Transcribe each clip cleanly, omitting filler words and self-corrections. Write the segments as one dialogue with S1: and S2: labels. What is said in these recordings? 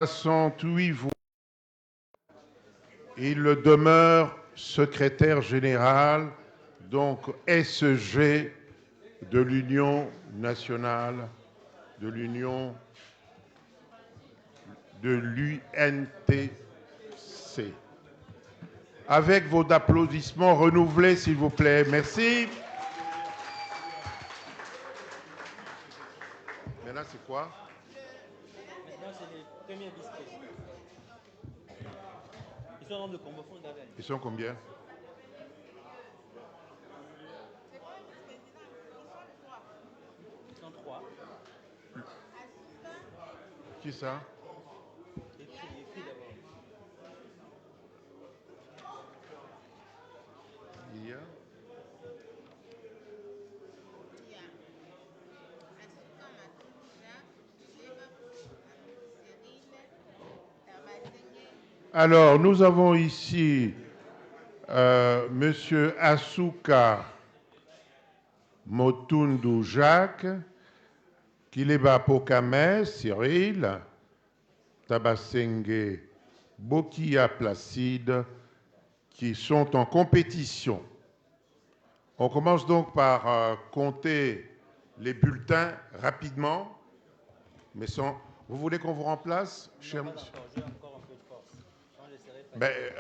S1: 68 voix. Il demeure secrétaire général, donc SG de l'Union nationale, de l'Union de l'UNTC. Avec vos applaudissements renouvelés, s'il vous plaît. Merci. Maintenant, c'est quoi?
S2: Maintenant, c'est les premiers vice-présidents. Ils sont en nombre de combien?
S1: Ils sont combien?
S2: Ils sont 3.
S1: Qui ça?
S2: Écris d'abord.
S1: Il y a Alors, nous avons ici Monsieur Asuka Motundu Jacques, Kileba Pokame Cyril, Tabasenge Bokia Placide, qui sont en compétition. On commence donc par compter les bulletins rapidement, mais sans... Vous voulez qu'on vous remplace, cher monsieur?
S2: J'ai encore un peu de force.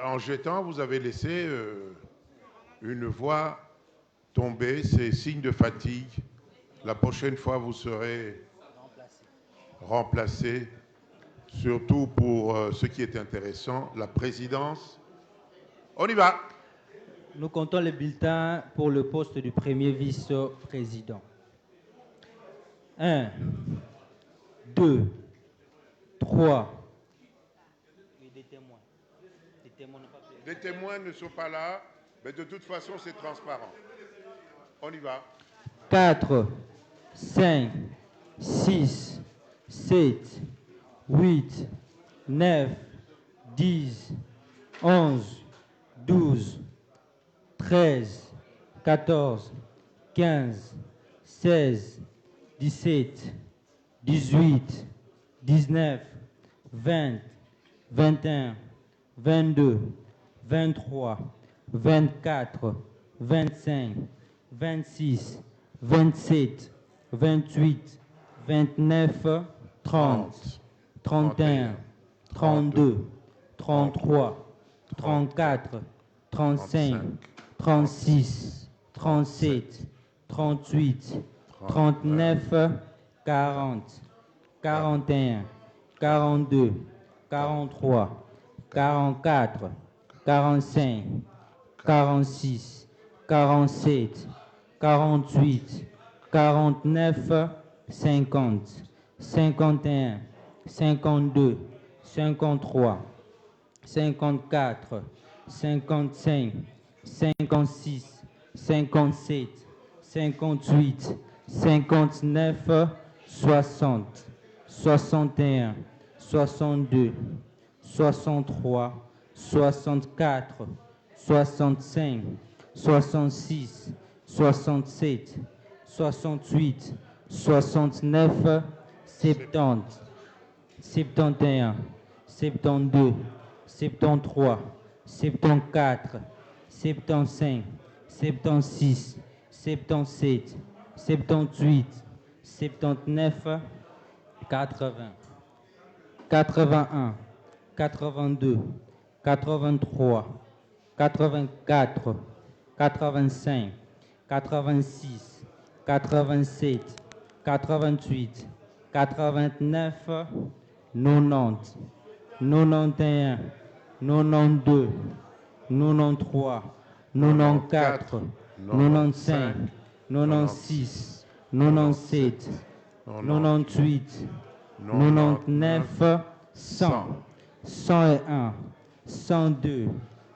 S1: En jetant, vous avez laissé une voix tomber, c'est signe de fatigue. La prochaine fois, vous serez remplacé. Surtout pour ce qui est intéressant, la présidence. On y va.
S2: Nous comptons les bulletins pour le poste du premier vice-président. 1, 2, 3. Et des témoins.
S1: Les témoins ne sont pas là, mais de toute façon, c'est transparent. On y va.
S2: 4, 5, 6, 7, 8, 9, 10, 11, 12, 13, 14, 15, 16, 17, 18, 19, 20, 21, 22, 23, 24, 25, 26, 27, 28, 29, 30, 31, 32, 33, 34, 35, 36, 37, 38, 39, 40, 41, 42, 43, 44, 45, 46, 47, 48, 49, 50, 51, 52, 53, 54, 55, 56, 57, 58, 59, 60, 61, 62, 63, 64, 65, 66, 67, 68, 69, 70, 71, 72, 73, 74, 75, 76, 77, 78, 79, 80, 81, 82, 83, 84, 85, 86, 87, 88, 89, 90, 91, 92, 93, 94, 95, 96, 97, 98, 99, 100, 101, 102,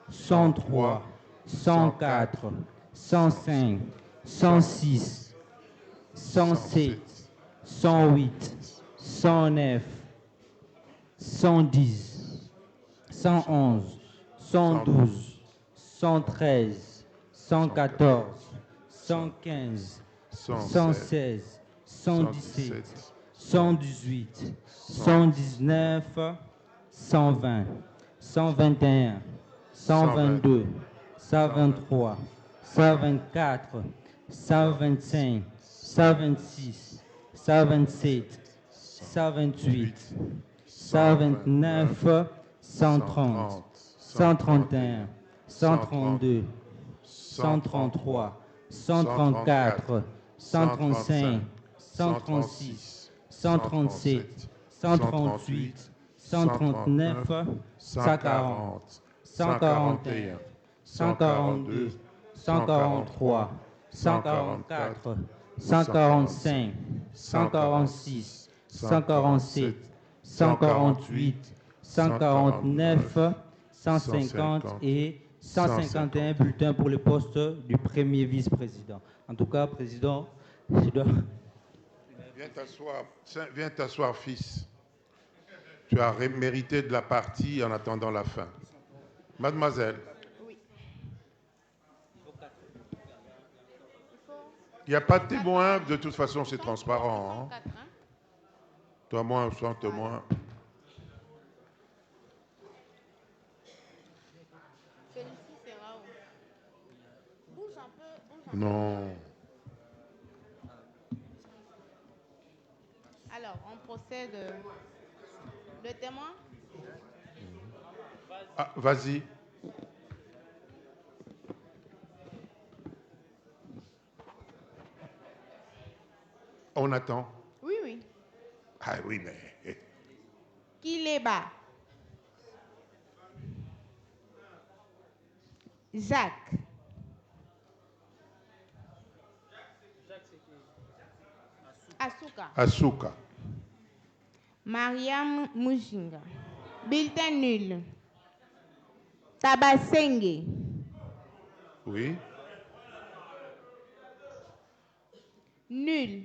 S2: 103, 104, 105, 106, 107, 108, 109, 110, 111, 112, 113, 114, 115, 116, 117, 118, 119, 120, 121, 122, 123, 124, 125, 126, 127, 128, 129, 130, 131, 132, 133, 134, 135, 136, 137, 138, 139, 140, 141, 142, 143, 144, 145, 146, 147, 148, 149, 150 et 151 bulletins pour le poste du premier vice-président. En tout cas, président, je dois...
S1: Viens t'asseoir, fils. Tu as mérité de la partie en attendant la fin. Mademoiselle.
S3: Oui.
S1: Il n'y a pas de témoin, de toute façon c'est transparent. Hein. Toi moins, sans témoin.
S3: Celui-ci sera où? Bouge un peu, bouge un peu.
S1: Non.
S3: Alors, on procède. Le témoin?
S1: Ah, vas-y. On attend.
S3: Oui, oui.
S1: Ah oui, mais...
S3: Kileba. Jacques. Asuka.
S1: Asuka.
S3: Mariam Mujinga. Bulletin nul. Tabasenge.
S1: Oui.
S3: Nul.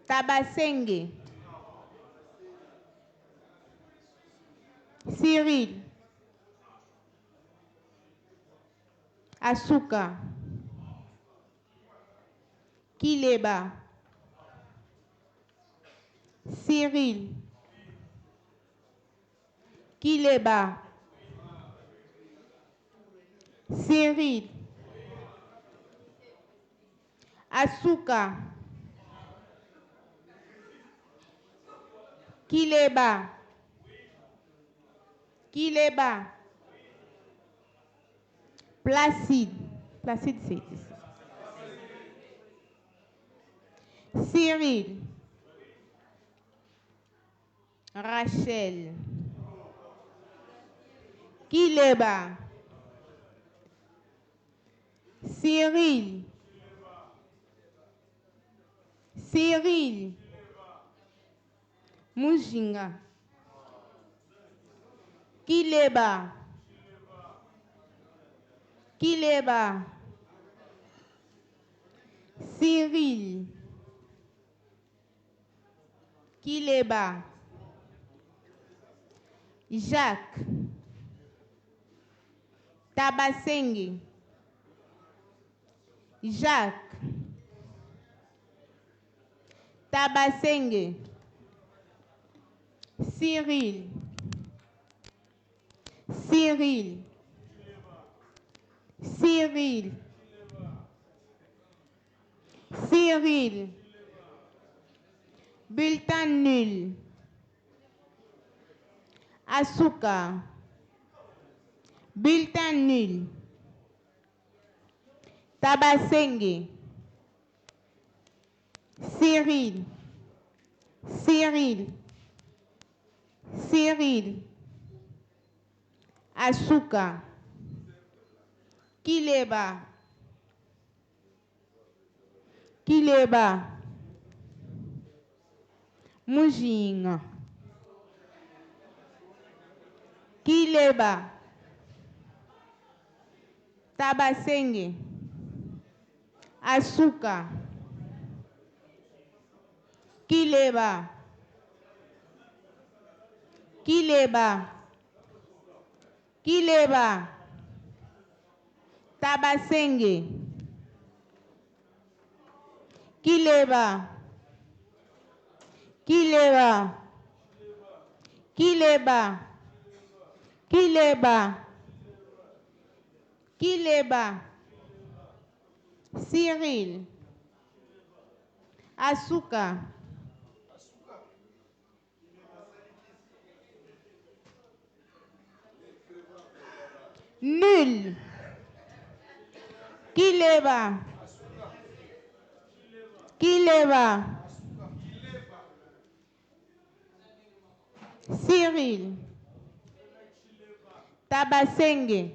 S3: Tabasenge. Cyril. Asuka. Kileba. Cyril. Kileba. Cyril. Asuka. Kileba. Kileba. Placide. Placide, c'est ici. Cyril. Rachel. Kileba. Cyril. Cyril. Mujinga. Kileba. Kileba. Cyril. Kileba. Jacques. Tabasenge. Jacques. Tabasenge. Cyril. Cyril. Cyril. Cyril. Bulletin nul. Asuka. Bulletin nul. Tabasenge. Cyril. Cyril. Cyril. Asuka. Kileba. Kileba. Mujinga. Kileba. Tabasenge. Asuka. Kileba. Kileba. Kileba. Tabasenge. Kileba. Kileba. Kileba. Kileba. Kileba. Cyril. Asuka. Nul. Kileba. Kileba. Cyril. Tabasenge.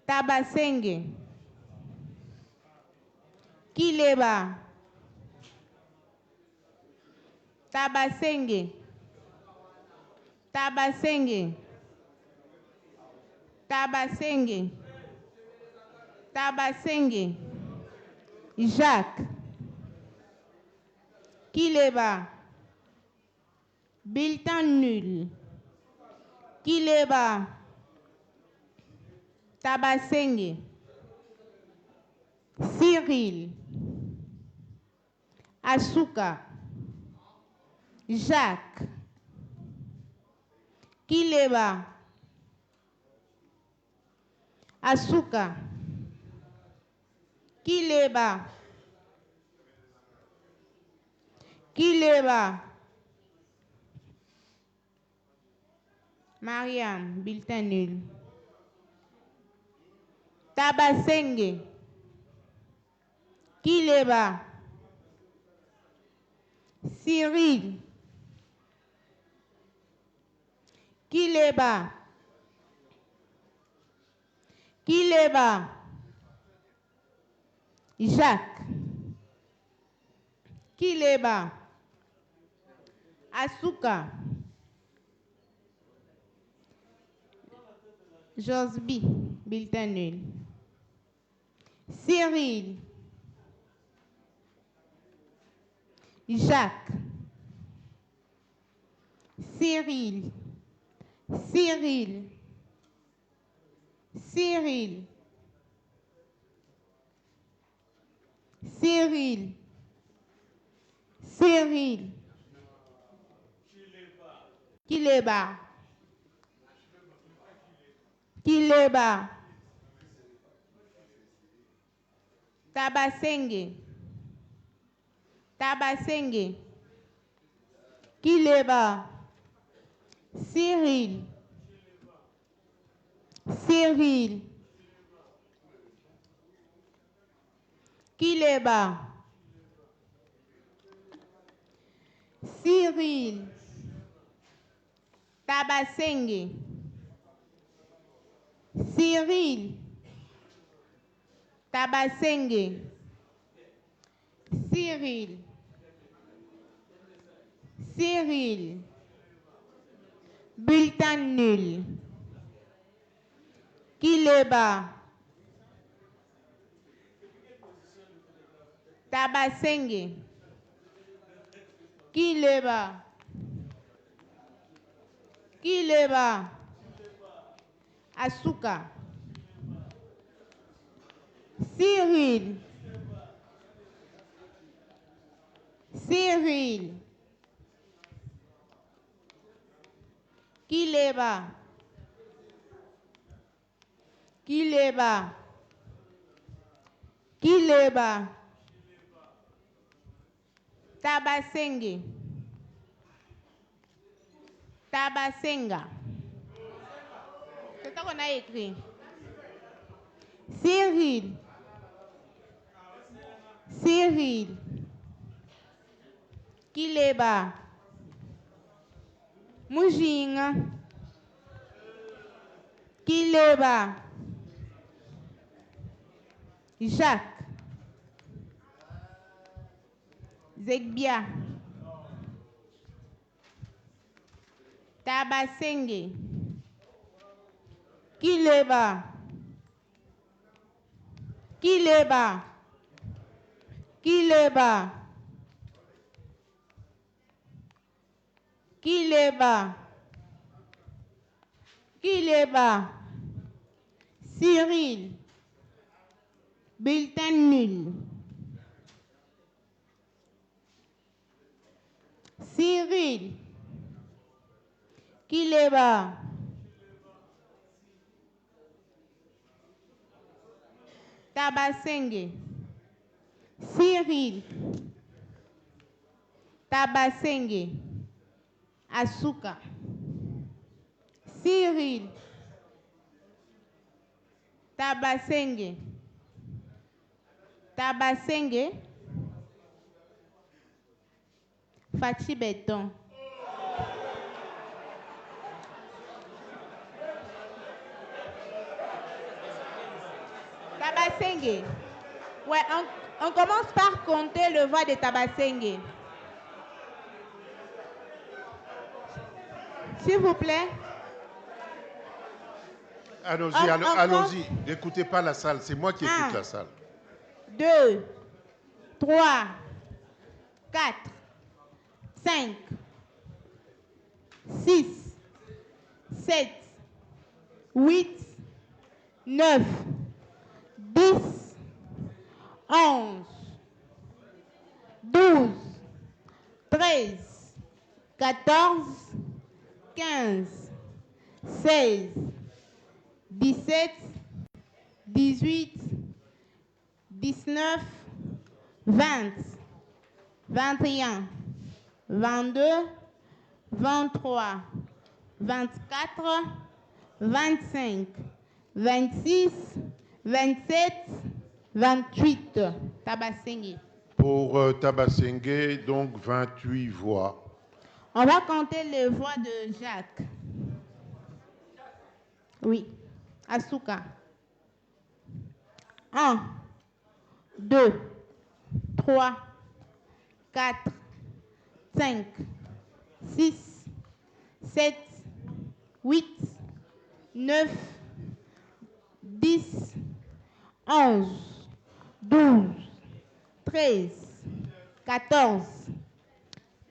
S3: Tabasenge. Kileba. Tabasenge. Tabasenge. Tabasenge. Tabasenge. Jacques. Kileba. Bulletin nul. Kileba. Tabasenge. Cyril. Asuka. Jacques. Kileba. Asuka. Kileba. Kileba. Mariam, bulletin nul. Tabasenge. Kileba. Cyril. Kileba. Kileba. Jacques. Kileba. Asuka. Josby, bulletin nul. Cyril. Jacques. Cyril. Cyril. Cyril. Cyril. Cyril. Kileba. Kileba. Tabasenge. Tabasenge. Kileba. Cyril. Cyril. Kileba. Cyril. Tabasenge. Cyril. Tabasenge. Cyril. Cyril. Bulletin nul. Kileba. Tabasenge. Kileba. Kileba. Asuka. Cyril. Cyril. Kileba. Kileba. Kileba. Tabasenge. Tabasenga. C'est ça qu'on a écrit. Cyril. Cyril. Kileba. Mujinga. Kileba. Jacques. Zegbia. Tabasenge. Kileba. Kileba. Kileba. Kileba. Kileba. Cyril. Bulletin nul. Cyril Kileba, Tabasenge, Cyril Tabasenge, Asuka, Cyril Tabasenge, Tabasenge, Fachi Beton. Tabasenge. Ouais, on commence par compter le voix de Tabasenge. S'il vous plaît.
S1: Allons-y, allons-y. N'écoutez pas la salle, c'est moi qui écoute la salle.
S3: 2, 3, 4, 5, 6, 7, 8, 9, 10, 11, 12, 13, 14, 15, 16, 17, 18, 19, 20, 21, 22, 23, 24, 25, 26, 27, 28. Tabasenge.
S1: Pour Tabasenge, donc 28 voix.
S3: On va compter les voix de Jacques. Oui. Asuka. 1, 2, 3, 4, 5, 6, 7, 8, 9, 10, 11, 12, 13, 14,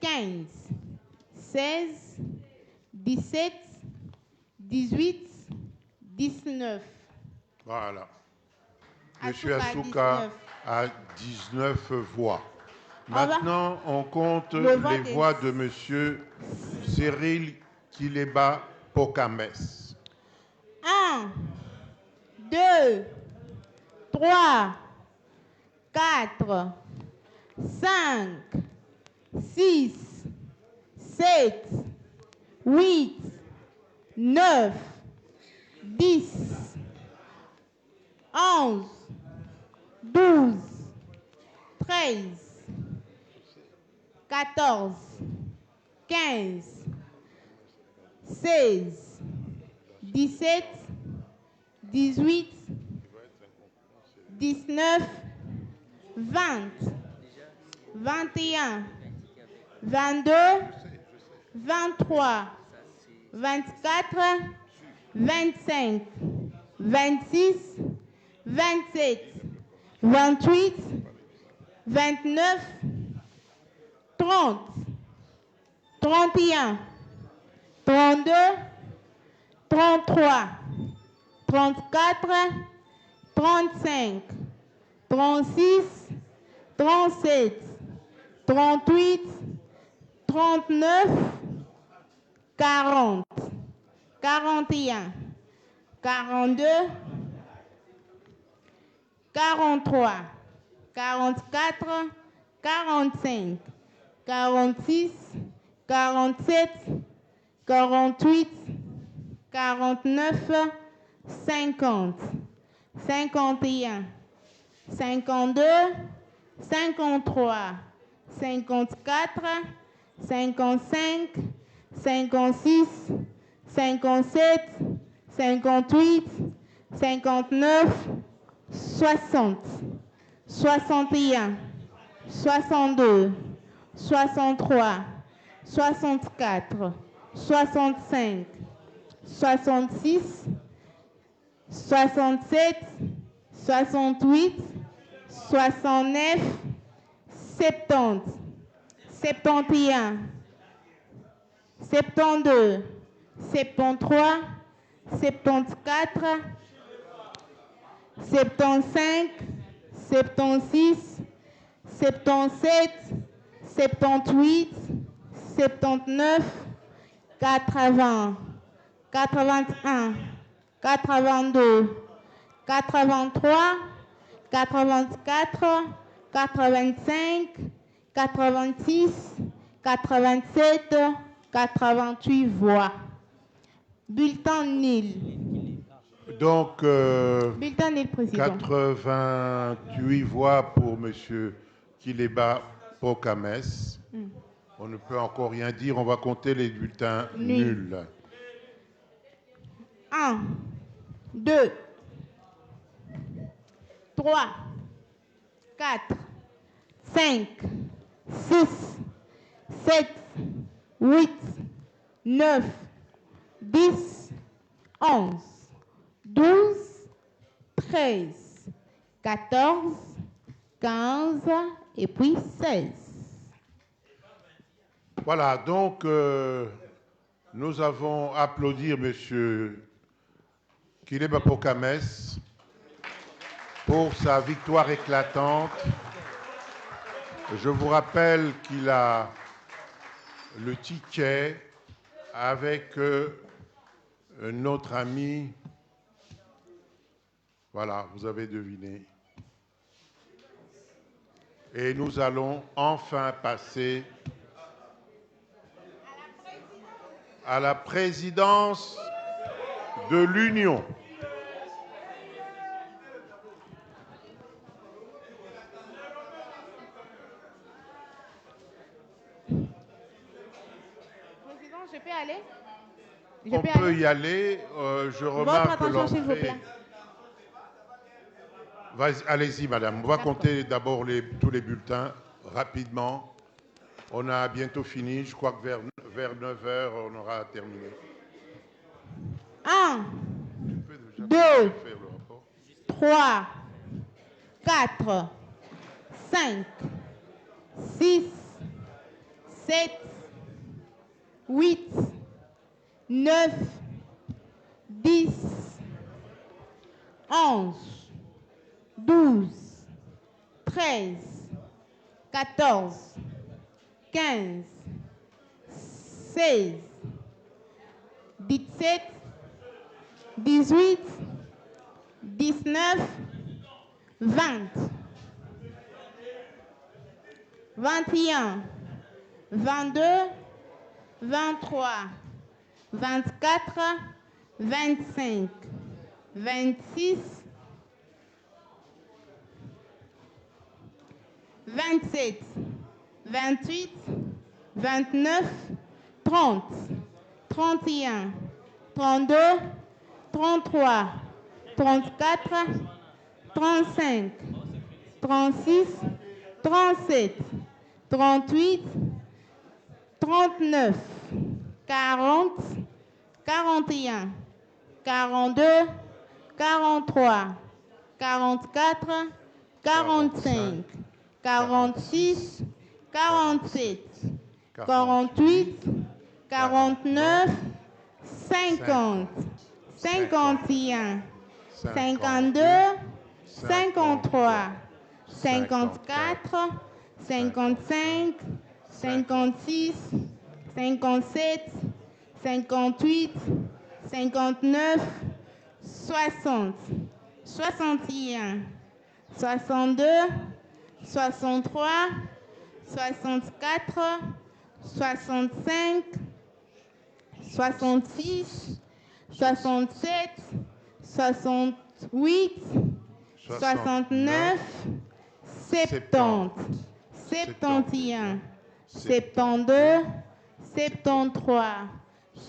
S3: 15, 16, 17, 18, 19.
S1: Voilà. Monsieur Asuka a 19 voix. Maintenant, on compte les voix de Monsieur Cyril Kileba Pokames.
S3: 1, 2, 3, 4, 5, 6, 7, 8, 9, 10, 11, 12, 13, 14, 15, 16, 17, 18, 19, 20, 21, 22, 23, 24, 25, 26, 27, 28, 29, 30, 31, 32, 33, 34, 35, 36, 37, 38, 39, 40, 41, 42, 43, 44, 45, 46, 47, 48, 49, 50, 51, 52, 53, 54, 55, 56, 57, 58, 59, 60, 61, 62, 63, 64, 65, 66, 67, 68, 69, 70, 71, 72, 73, 74, 75, 76, 77, 78, 79, 80, 81, 82, 83, 84, 85, 86, 87, 88 voix. Bulletin nul.
S1: Donc,
S3: Bulletin nul, Président.
S1: 88 voix pour M. Kileba Pokames. On ne peut encore rien dire. On va compter les bulletins nuls.
S3: 1, 2, 3, 4, 5, 6, 7, 8, 9, 10, 11, 12, 13, 14, 15 et puis 16.
S1: Voilà, donc nous avons applaudi M. Kileba Pokames pour sa victoire éclatante. Je vous rappelle qu'il a le ticket avec notre ami. Voilà, vous avez deviné. Et nous allons enfin passer à la présidence de l'Union.
S3: Président, je peux aller?
S1: On peut y aller. Je remarque que
S3: attention, s'il vous
S1: l'entrée...
S3: plaît.
S1: Allez-y, madame. On va compter d'abord tous les bulletins rapidement. On a bientôt fini. Je crois que vers 9 h, on aura terminé.
S3: 1, 2, 3, 4, 5, 6, 7, 8, 9, 10, 11, 12, 13, 14, 15, 16, 17, 18, 19, 20, 21, 22, 23, 24, 25, 26, 27, 28, 29, 30, 31, 32, 33, 34, 35, 36, 37, 38, 39, 40, 41, 42, 43, 44, 45, 46, 47, 48, 49, 50, 51, 52, 53, 54, 55, 56, 57, 58, 59, 60, 61, 62, 63, 64, 65, 66, 67, 68, 69, 70, 71, 72, 73,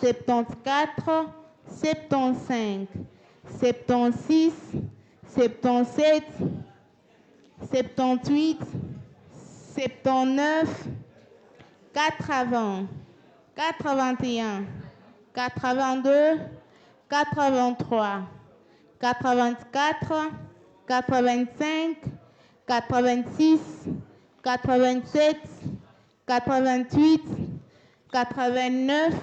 S3: 74, 75, 76, 77, 78, 79, 80, 81, 82, 83, 84, 85, 86, 87, 88, 89,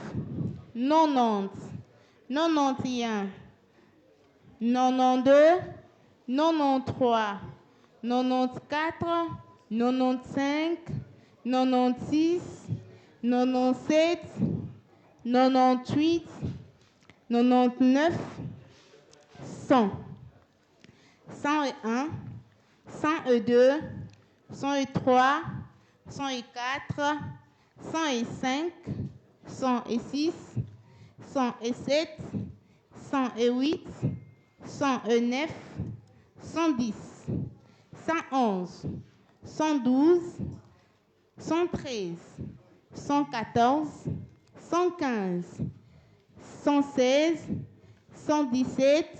S3: 90, 91, 92, 93, 94, 95, 96, 97, 98, 99, 100. 101, 102, 103, 104, 105, 106, 107, 108, 109, 110, 111, 112, 113, 114, 115, 116, 117,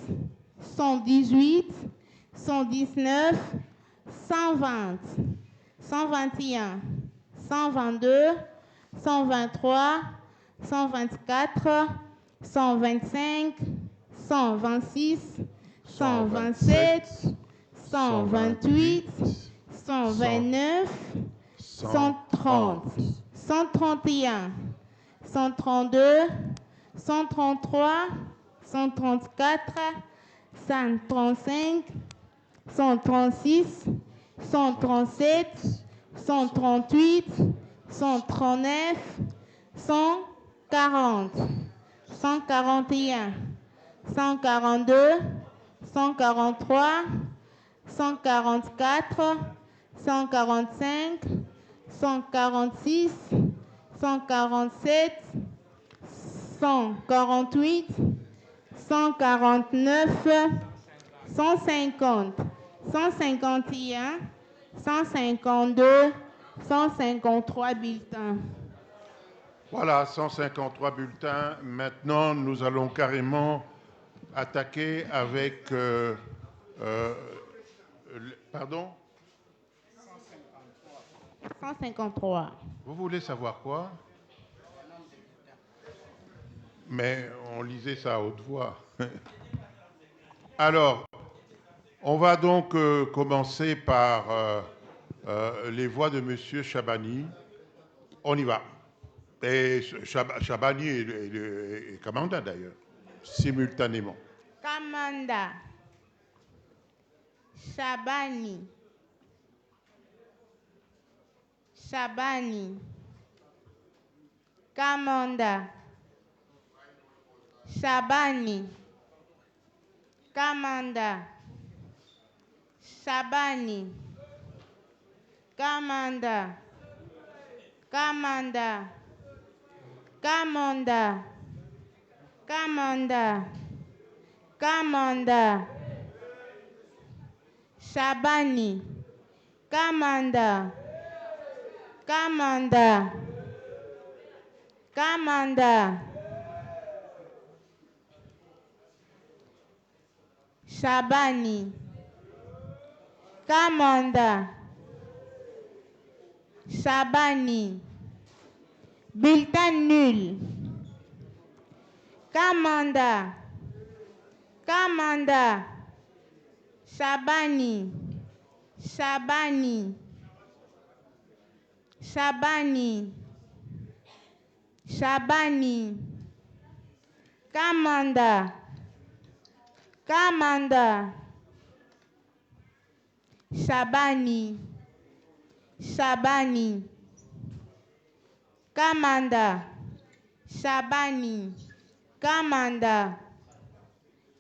S3: 118, 119, 120, 121, 122, 123, 124, 125, 126, 127, 128, 129, 130, 131, 132, 133, 134, 135, 136, 137, 138, 139, 140, 141, 142, 143, 144, 145, 146, 147, 148, 149, 150, 151, 152, 153 bulletins.
S1: Voilà, 153 bulletins. Maintenant, nous allons carrément attaquer avec... pardon?
S3: 153.
S1: Vous voulez savoir quoi? Mais on lisait ça à haute voix. Alors, on va donc commencer par les voix de M. Chabani. On y va. Et Chabani et Kamanda d'ailleurs, simultanément.
S3: Kamanda. Chabani. Chabani. Kamanda. Chabani. Kamanda. Chabani. Kamanda. Kamanda. Kamanda. Kamanda. Kamanda. Chabani. Kamanda. Kamanda. Kamanda. Chabani. Kamanda. Chabani. Bulletin nul. Kamanda. Kamanda. Chabani. Chabani. Chabani. Chabani. Kamanda. Kamanda. Chabani. Chabani. Kamanda. Chabani. Kamanda.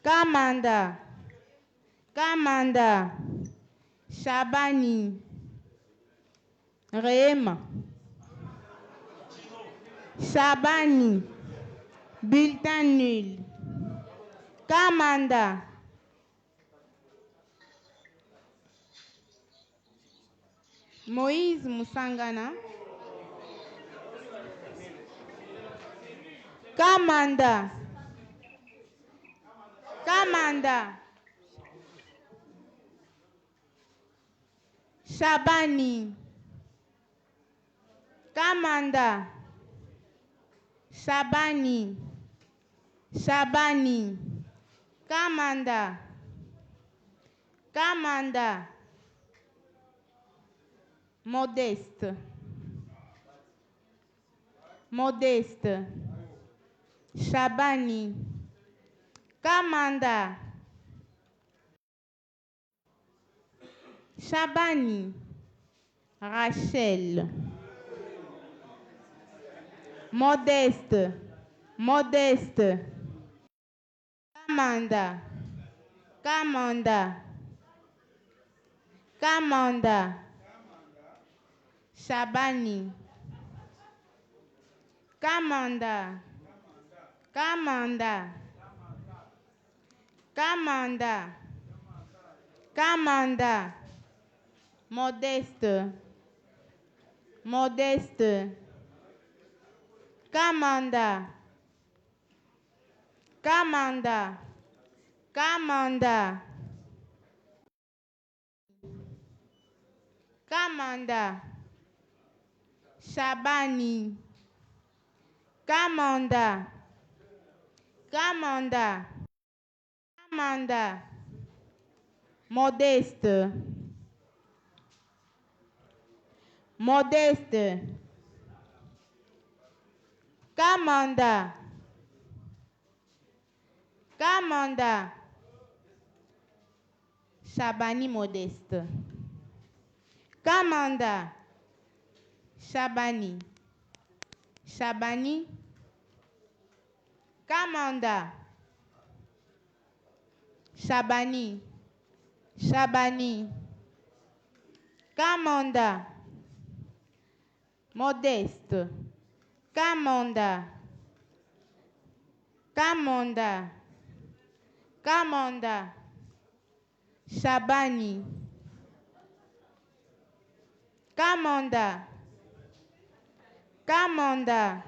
S3: Kamanda. Kamanda. Chabani. Réma. Chabani. Bulletin nul. Kamanda. Moïse Moussangana. Kamanda. Kamanda. Chabani. Kamanda. Chabani. Chabani. Kamanda. Kamanda. Modeste. Modeste. Chabani. Kamanda. Chabani. Rachel. Modeste. Modeste. Kamanda. Kamanda. Kamanda. Shabani. Kamanda. Kamanda. Kamanda. Kamanda. Modeste. Modeste. Kamanda. Kamanda. Kamanda. Kamanda. Shabani. Kamanda. Kamanda. Kamanda. Modeste. Modeste. Kamanda. Kamanda. Shabani Modeste. Kamanda. Shabani. Shabani. Kamanda. Shabani. Shabani. Kamanda. Modeste. Kamanda. Kamanda. Kamanda. Shabani. Kamanda. Kamanda.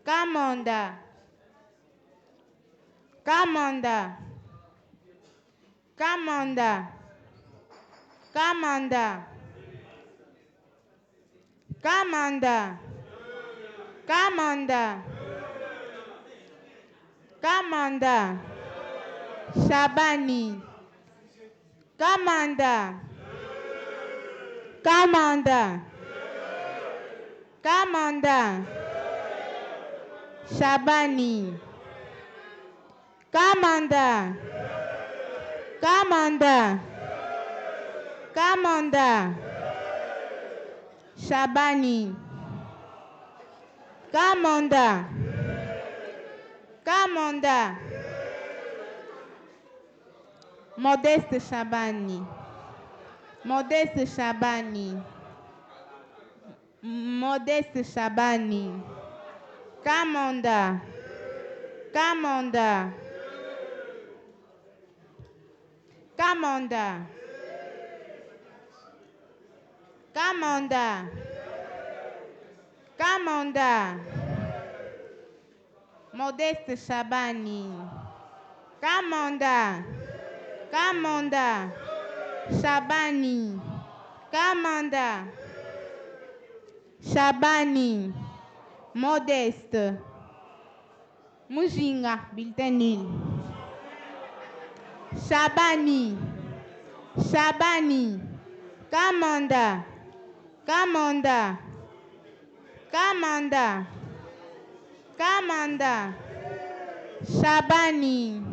S3: Kamanda. Kamanda. Kamanda. Kamanda. Kamanda. Kamanda. Kamanda. Shabani. Kamanda. Kamanda. Kamanda. Shabani. Kamanda. Kamanda. Kamanda. Shabani. Kamanda. Kamanda. Modeste Shabani. Modeste Shabani. Modeste Shabani. Kamanda. Kamanda. Kamanda. Kamanda. Kamanda. Modeste Shabani. Kamanda. Kamanda. Shabani. Kamanda. Shabani. Modeste. Mujinga. Bulletin nul. Shabani. Shabani. Kamanda. Kamanda. Kamanda. Kamanda. Shabani.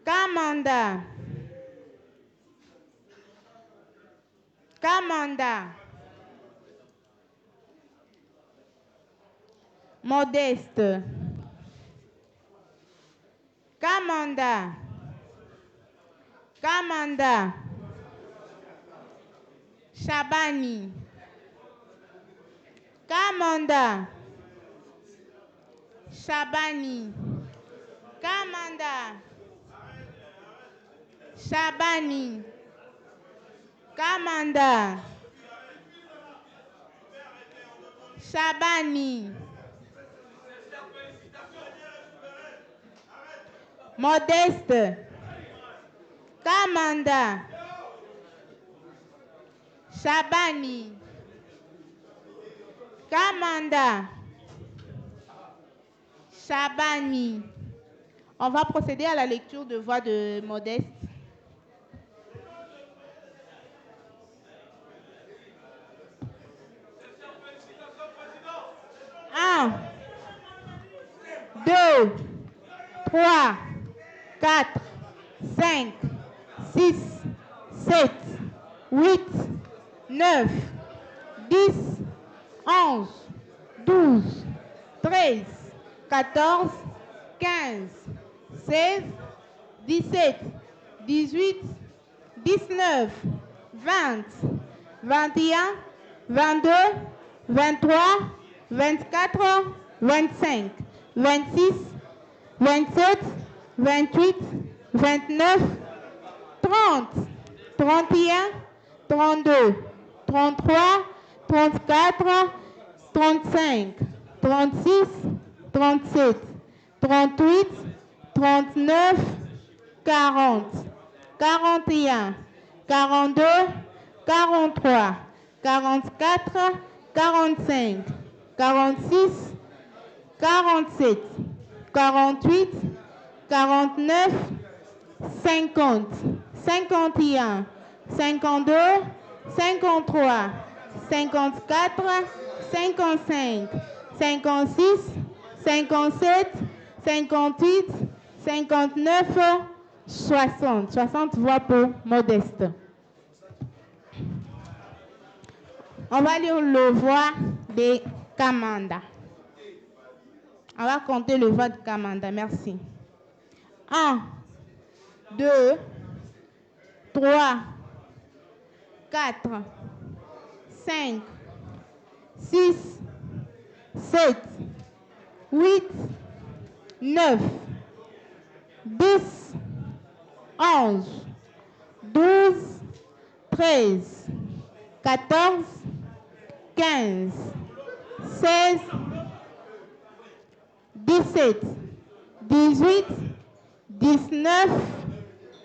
S3: Kamanda. Kamanda. Modeste. Kamanda. Kamanda. Shabani. Kamanda. Shabani. Kamanda. Shabani. Kamanda. Shabani. Modeste. Kamanda. Shabani. Kamanda. Shabani. On va procéder à la lecture de voix de Modeste. Un, 2, 3, 4, 5, 6, 7, 8, 9, 10, 11, 12, 13, 14, 15, 16, 17, 18, 19, 20, 21, 22, 23, 24, 25, 26, 27, 28, 29, 30, 31, 32, 33, 34, 35, 36, 37, 38, 39, 40, 41, 42, 43, 44, 45, 46, 47, 48, 49, 50, 51, 52, 53, 54, 55, 56, 57, 58, 59, 60. 60 voix pour Modeste. On va lire le voix de Kamanda. On va compter le voix de Kamanda. Merci. 1, 2, 3, 4, 5, 6, 7, 8, 9, 10, 11, 12, 13, 14, 15, 16, 17, 18, 19,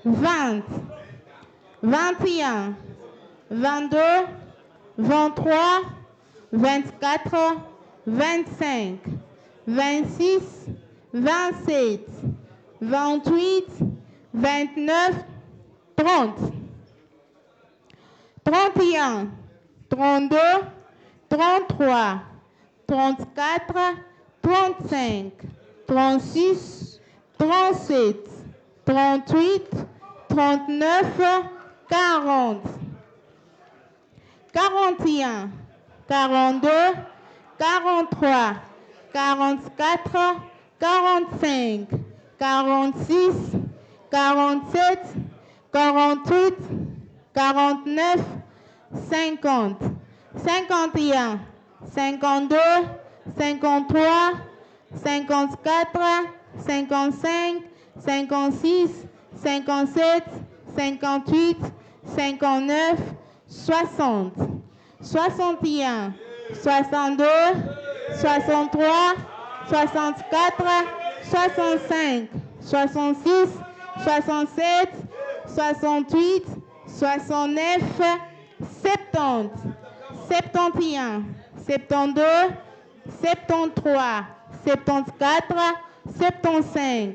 S3: 20, 21, 22, 23, 24, 25, 26, 27, 28, 29, 30, 31, 32, 33, 34, 35, 36, 37, 38, 39, 40, 41, 42, 43, 44, 45, 46, 47, 48, 49, 50, 51, 52, 53, 54, 55, 56, 57, 58, 59, 60, 61, 62, 63, 64, 65, 66, 67, 68, 69, 70, 71, 72, 73, 74, 75,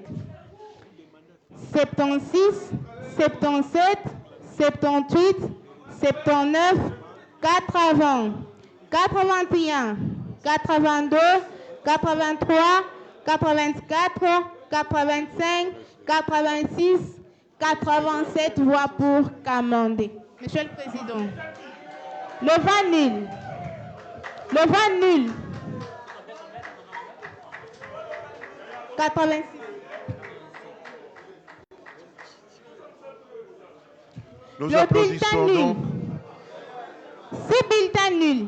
S3: 76, 77, 78, 79, 80, 81, 82, 83, 84, 85, 86, 87 voix pour Kamandé. Monsieur le Président, le vote nul. Le vote nul. 86.
S1: Nous applaudissons donc.
S3: 6 bulletins nuls.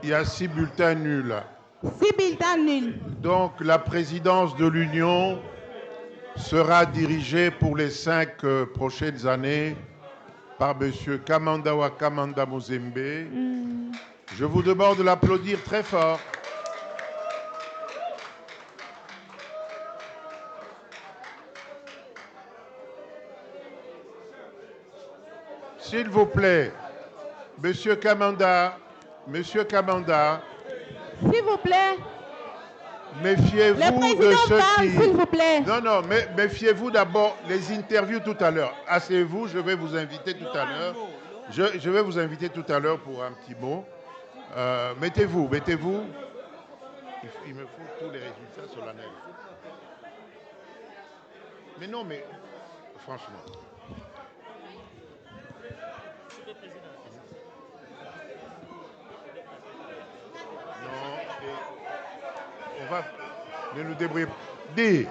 S1: Il y a 6 bulletins nuls.
S3: 6 bulletins nuls.
S1: Donc la présidence de l'Union sera dirigée pour les 5 prochaines années par M. Kamandawa Kamanda Muzembe. Je vous demande de l'applaudir très fort. S'il vous plaît, Monsieur Kamanda, Monsieur Kamanda,
S3: s'il vous plaît.
S1: Méfiez-vous de ceux qui...
S3: s'il vous plaît.
S1: Non, non, mais méfiez-vous d'abord les interviews tout à l'heure. Asseyez-vous, je vais vous inviter tout à l'heure. Je vais vous inviter tout à l'heure pour un petit mot. Mettez-vous, mettez-vous. Il me faut tous les résultats solennels. Mais non, mais franchement. Non, On va nous débrouiller. Dis,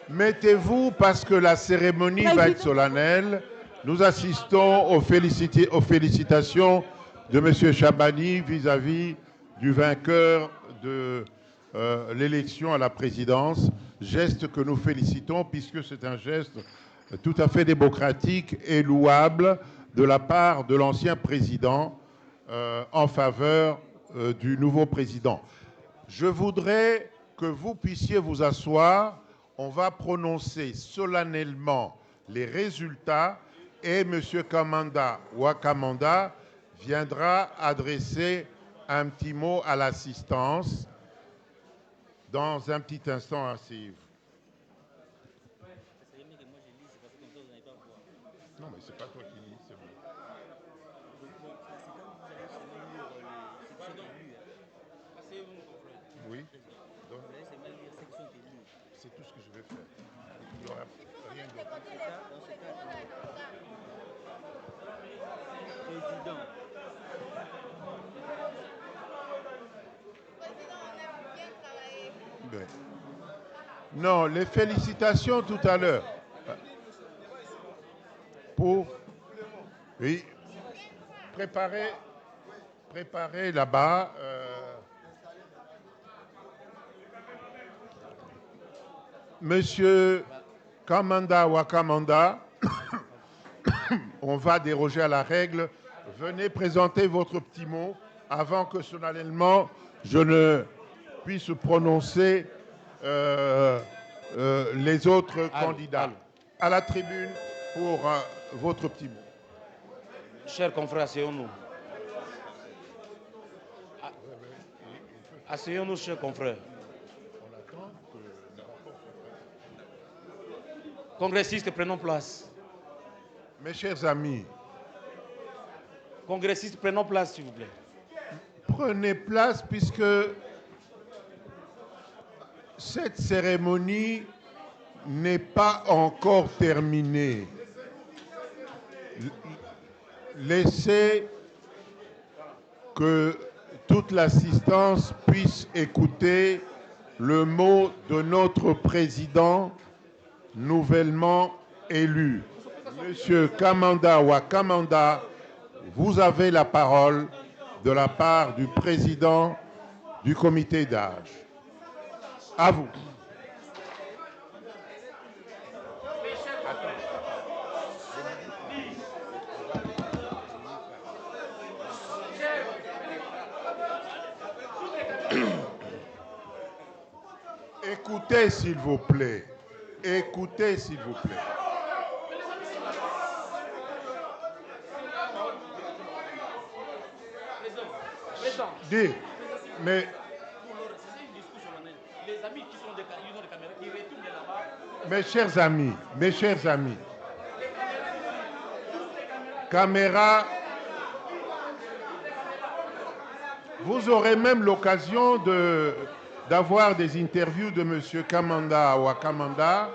S1: mettez-vous parce que la cérémonie va être solennelle. Nous assistons aux félicitations de M. Chabani vis-à-vis du vainqueur de l'élection à la présidence. Geste que nous félicitons puisque c'est un geste tout à fait démocratique et louable de la part de l'ancien président en faveur du nouveau président. Je voudrais que vous puissiez vous asseoir. On va prononcer solennellement les résultats et M. Kamanda Wakamanda viendra adresser un petit mot à l'assistance dans un petit instant à suivre. Non, mais c'est pas toi qui lis, c'est moi. Oui. C'est tout ce que je vais faire. Il n'y aura rien d'autre.
S2: Président.
S1: Ben. Non, les félicitations tout à l'heure. Pour... Oui. Préparez là-bas. Monsieur Kamanda Wakamanda, on va déroger à la règle. Venez présenter votre petit mot avant que solennellement je ne puisse prononcer les autres candidats. À la tribune pour votre petit mot.
S4: Chers confrères, asseyons-nous. Asseyons-nous, chers confrères. Congressistes, prenons place.
S1: Mes chers amis,
S4: Congressistes, prenons place, s'il vous plaît.
S1: prenez place puisque cette cérémonie n'est pas encore terminée. Laissez que toute l'assistance puisse écouter le mot de notre président nouvellement élu. Monsieur Kamanda Wakamanda, vous avez la parole de la part du président du comité d'âge. À vous. Écoutez, s'il vous plaît. Écoutez, s'il vous plaît. Dis, mais... Mes chers amis, caméra, vous aurez même l'occasion d'avoir des interviews de M. Kamanda Wakamanda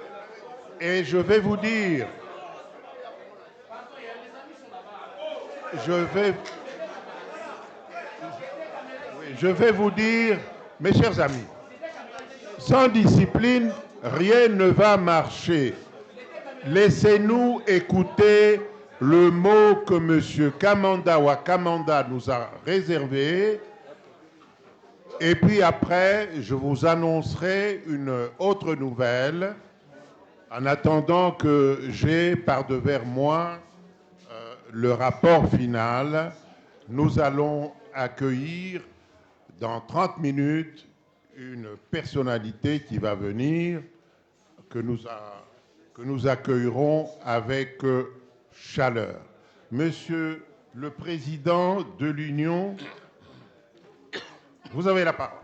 S1: et je vais vous dire, mes chers amis, sans discipline, rien ne va marcher. Laissez-nous écouter le mot que M. Kamanda Wakamanda nous a réservé. Et puis après, je vous annoncerai une autre nouvelle. En attendant que j'ai par devers moi le rapport final, nous allons accueillir dans 30 minutes une personnalité qui va venir, que nous accueillerons avec chaleur. Monsieur le Président de l'Union, vous avez la parole.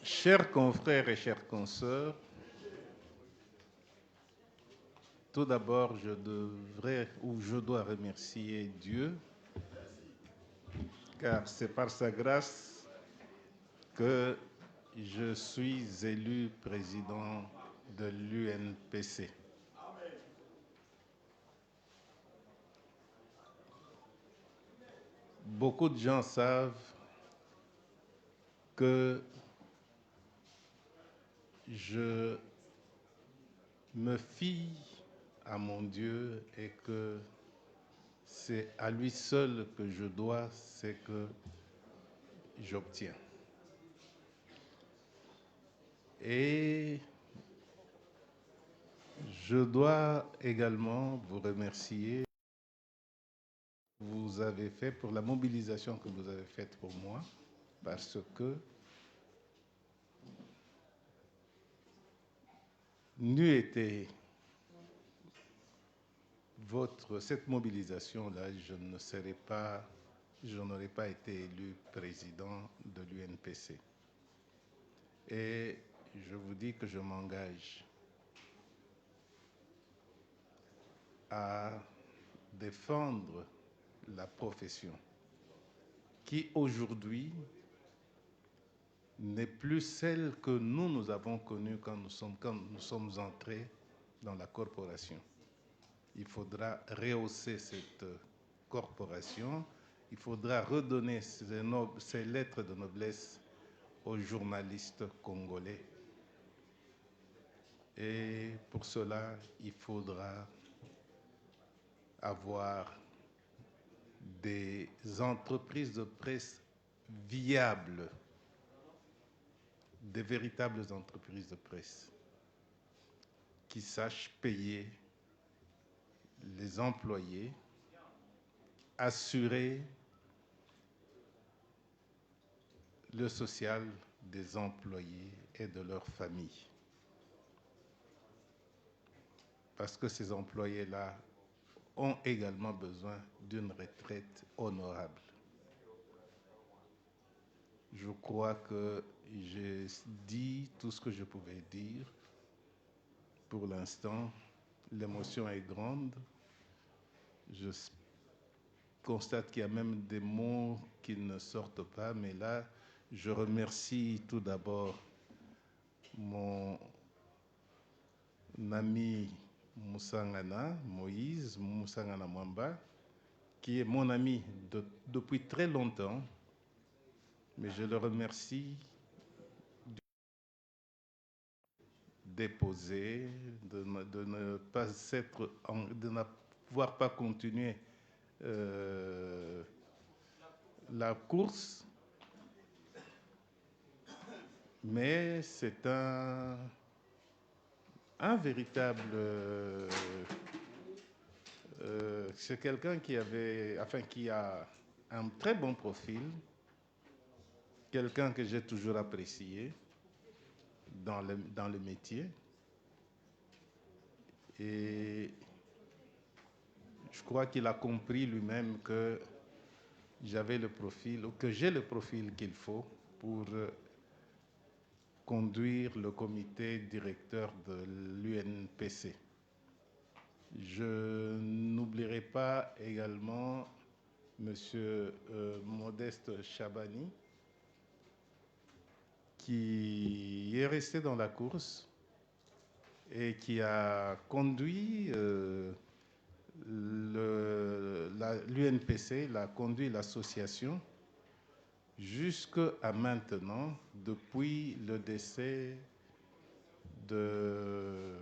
S5: Chers confrères et chères consoeurs, tout d'abord, je dois remercier Dieu, car c'est par sa grâce que je suis élu président de l'UNPC. beaucoup de gens savent que je me fie à mon Dieu et que c'est à lui seul que je dois ce que j'obtiens. Et je dois également vous remercier. Vous avez fait pour la mobilisation que vous avez faite pour moi, parce que n'eût été cette mobilisation-là, je n'aurais pas été élu président de l'UNPC. Et je vous dis que je m'engage à défendre la profession qui aujourd'hui n'est plus celle que nous avons connue quand nous sommes entrés dans la corporation. Il faudra rehausser cette corporation, il faudra redonner ces lettres de noblesse aux journalistes congolais. Et pour cela, il faudra avoir des entreprises de presse viables, des véritables entreprises de presse qui sachent payer les employés, assurer le social des employés et de leurs familles. Parce que ces employés-là ont également besoin d'une retraite honorable. Je crois que j'ai dit tout ce que je pouvais dire. Pour l'instant, l'émotion est grande. Je constate qu'il y a même des mots qui ne sortent pas, mais là, je remercie tout d'abord mon ami Moussangana, Moïse Moussangana Mwamba, qui est mon ami depuis très longtemps, mais je le remercie déposé, de n'avoir pas continué la course, mais c'est un véritable... c'est quelqu'un qui a un très bon profil, quelqu'un que j'ai toujours apprécié dans le métier. Et je crois qu'il a compris lui-même que j'avais le profil, ou que j'ai le profil qu'il faut pour conduire le comité directeur de l'UNPC. Je n'oublierai pas également M. Modeste Chabani, qui est resté dans la course et qui a conduit l'UNPC, l'a conduit l'association jusqu'à maintenant, depuis le décès de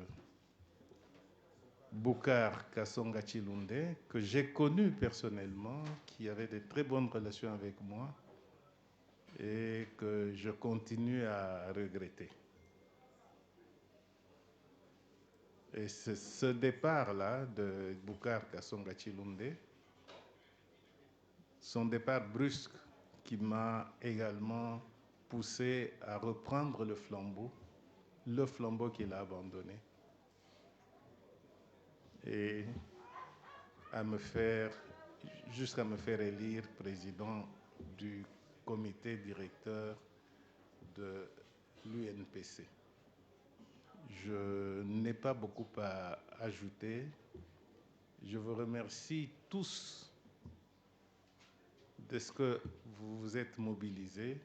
S5: Boucar Kassonga Chilunde, que j'ai connu personnellement, qui avait de très bonnes relations avec moi et que je continue à regretter. Et c'est ce départ-là de Boucar Kassonga Chilunde, son départ brusque, qui m'a également poussé à reprendre le flambeau qu'il a abandonné, et jusqu'à me faire élire président du comité directeur de l'UNPC. Je n'ai pas beaucoup à ajouter. Je vous remercie tous de ce que vous vous êtes mobilisés.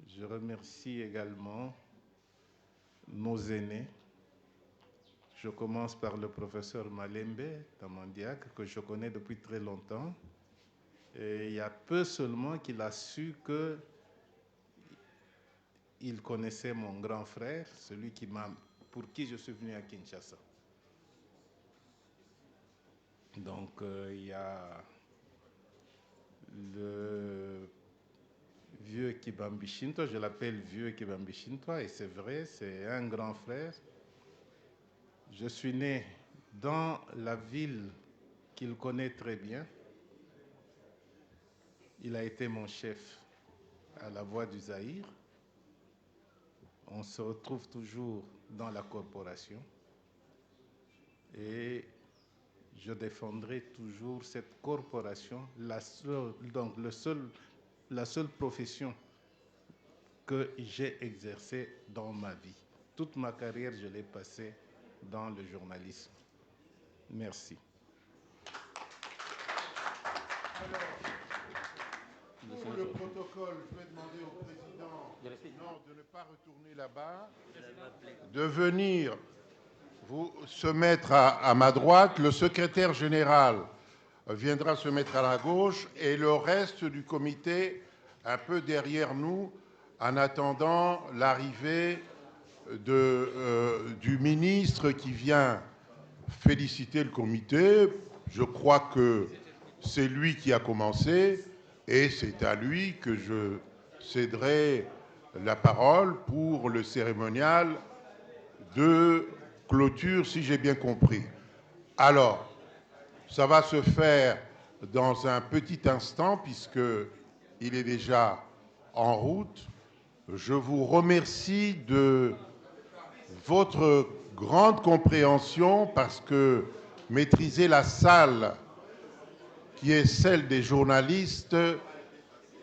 S5: Je remercie également nos aînés. Je commence par le professeur Malembe Tamandiak, que je connais depuis très longtemps Et il y a peu seulement qu'il a su que il connaissait mon grand frère, celui pour qui je suis venu à Kinshasa. Donc, il y a le vieux Kibambi Shinto, je l'appelle vieux Kibambi Shinto, et c'est vrai, c'est un grand frère. Je suis né dans la ville qu'il connaît très bien. Il a été mon chef à la Voix du Zaïre. On se retrouve toujours dans la corporation. Et je défendrai toujours cette corporation, la seule profession que j'ai exercée dans ma vie. Toute ma carrière, je l'ai passée dans le journalisme. Merci.
S1: Pour le protocole, je vais demander au président de ne pas retourner là-bas, de venir se mettre à ma droite. Le secrétaire général viendra se mettre à la gauche et le reste du comité un peu derrière nous en attendant l'arrivée du ministre qui vient féliciter le comité. Je crois que c'est lui qui a commencé et c'est à lui que je céderai la parole pour le cérémonial de clôture, si j'ai bien compris. Alors, ça va se faire dans un petit instant, puisqu'il est déjà en route. Je vous remercie de votre grande compréhension, parce que maîtriser la salle qui est celle des journalistes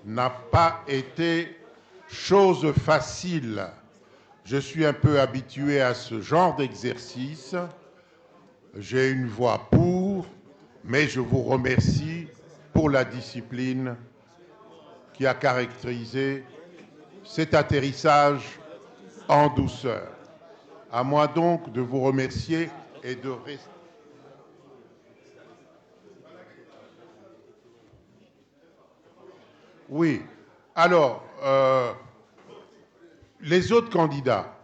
S1: n'a pas été chose facile. Je suis un peu habitué à ce genre d'exercice. J'ai une voix pour, mais je vous remercie pour la discipline qui a caractérisé cet atterrissage en douceur. À moi donc de vous remercier et de rester. Oui. Alors, les autres candidats,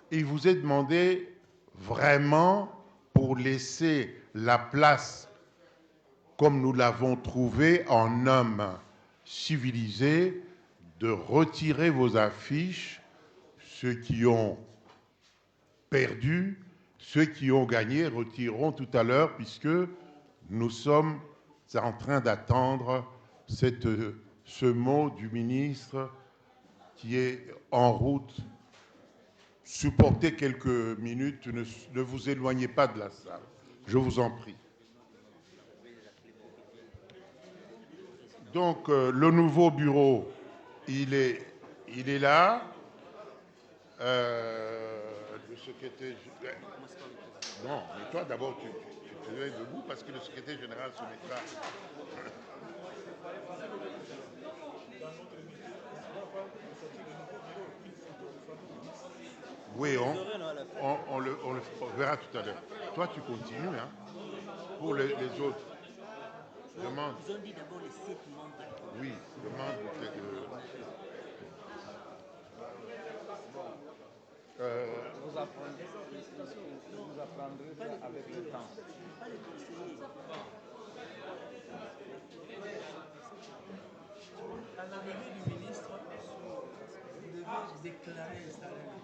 S1: il vous est demandé vraiment, pour laisser la place comme nous l'avons trouvé en homme civilisé, de retirer vos affiches. Ceux qui ont perdu, ceux qui ont gagné retireront tout à l'heure, puisque nous sommes en train d'attendre ce mot du ministre qui est en route. Supportez quelques minutes, ne vous éloignez pas de la salle, je vous en prie. Donc, le nouveau bureau, il est là. Le secrétaire... Non, mais toi, d'abord, tu te mets debout parce que le secrétaire général se mettra... Oui, on le verra tout à l'heure. Toi, tu continues, hein, pour les autres. Demande.
S6: Ils ont dit d'abord les 7 membres.
S1: Oui, demande de...
S7: Vous apprendrez ça avec le temps.
S6: Pas les conseillers.
S8: À l'arrivée du ministre, vous devez déclarer le salaire.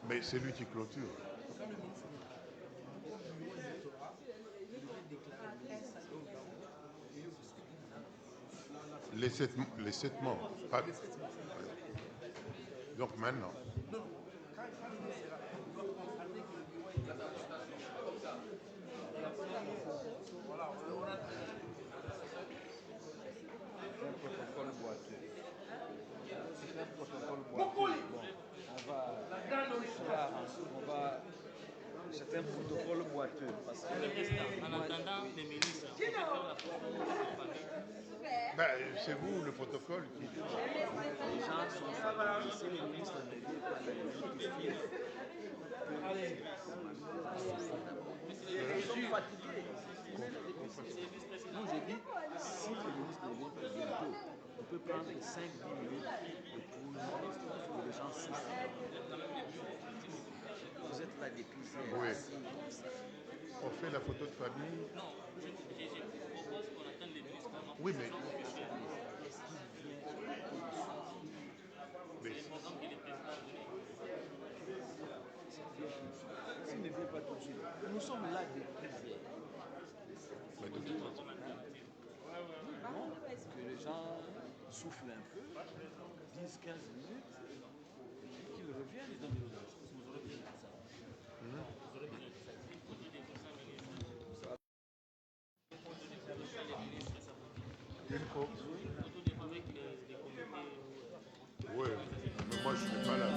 S1: Mais c'est lui qui clôture.
S8: Quand le ministre est au bureau électoral, vous devez déclarer le salaire.
S1: Les 7 membres. Pas... Donc maintenant.
S8: Non, quand le ministre est là, il doit constater que le bureau est là. Voilà, on a...
S7: C'est un protocole boiteux. C'est un protocole boiteux. Bon, c'est un protocole boiteux. Parce que
S4: En attendant les ministres,
S1: C'est vous le protocole qui...
S7: les gens sont fatigués. Si les ministres ne viennent pas ils sont fatigués.
S8: Non, j'ai dit, si le ministre ne vient pas bientôt, on peut prendre 5-10 minutes pour que les gens souffrent. Vous êtes là depuis
S1: Oui.
S8: assis comme ça.
S1: On fait la photo de famille.
S4: Non, je propose qu'on attende les ministres.
S1: Oui, mais
S8: Est-ce qu'il vient
S1: Mais
S8: S'il ne vient pas tout de suite, nous sommes là depuis hier.
S1: de toute façon,
S8: Que les gens soufflent un peu, 10-15 minutes, qu'ils reviennent.
S4: Vous aurez besoin de ça. Vous aurez besoin de ça. Il faut dire des personnes
S1: il faut.
S4: avec des comités.
S1: Oui, mais moi je ne serai pas là.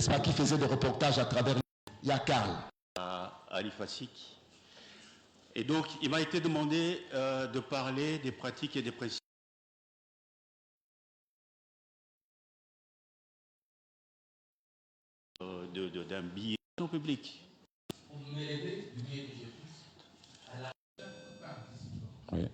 S9: n'est-ce pas, qui faisait des reportages à travers... Il y a Karl.
S10: À Ali Fassik. Et donc, il m'a été demandé de parler des pratiques et des principes d'un billet public.
S9: Oui.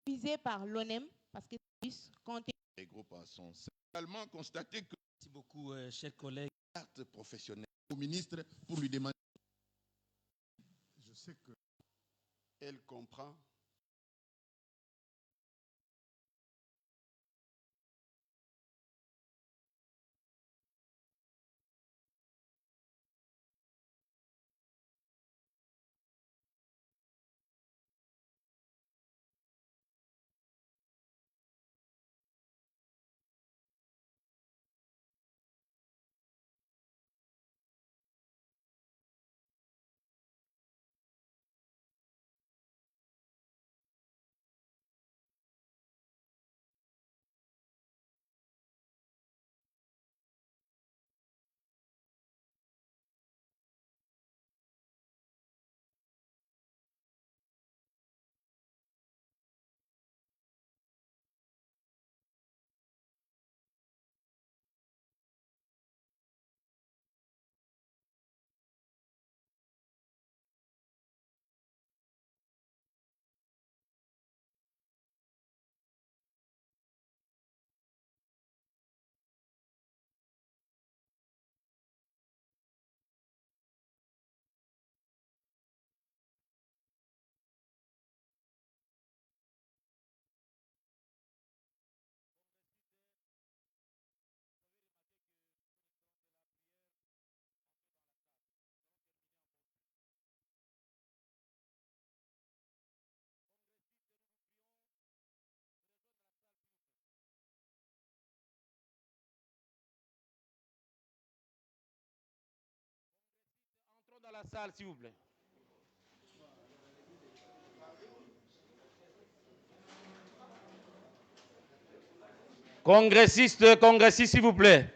S3: Visé par l'ONEM parce que puisse compter.
S11: Les groupes sont également constaté que...
S12: Merci beaucoup, chers collègues.
S11: Carte professionnelle au ministre pour lui demander.
S1: Je sais que
S11: elle comprend
S13: Entrons dans la salle, s'il vous plaît. Congressistes, s'il vous plaît.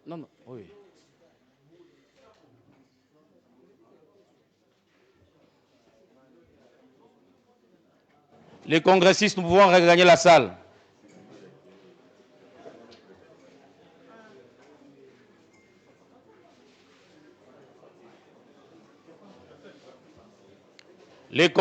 S13: Non, oui. Les congressistes, nous pouvons regagner la salle. Les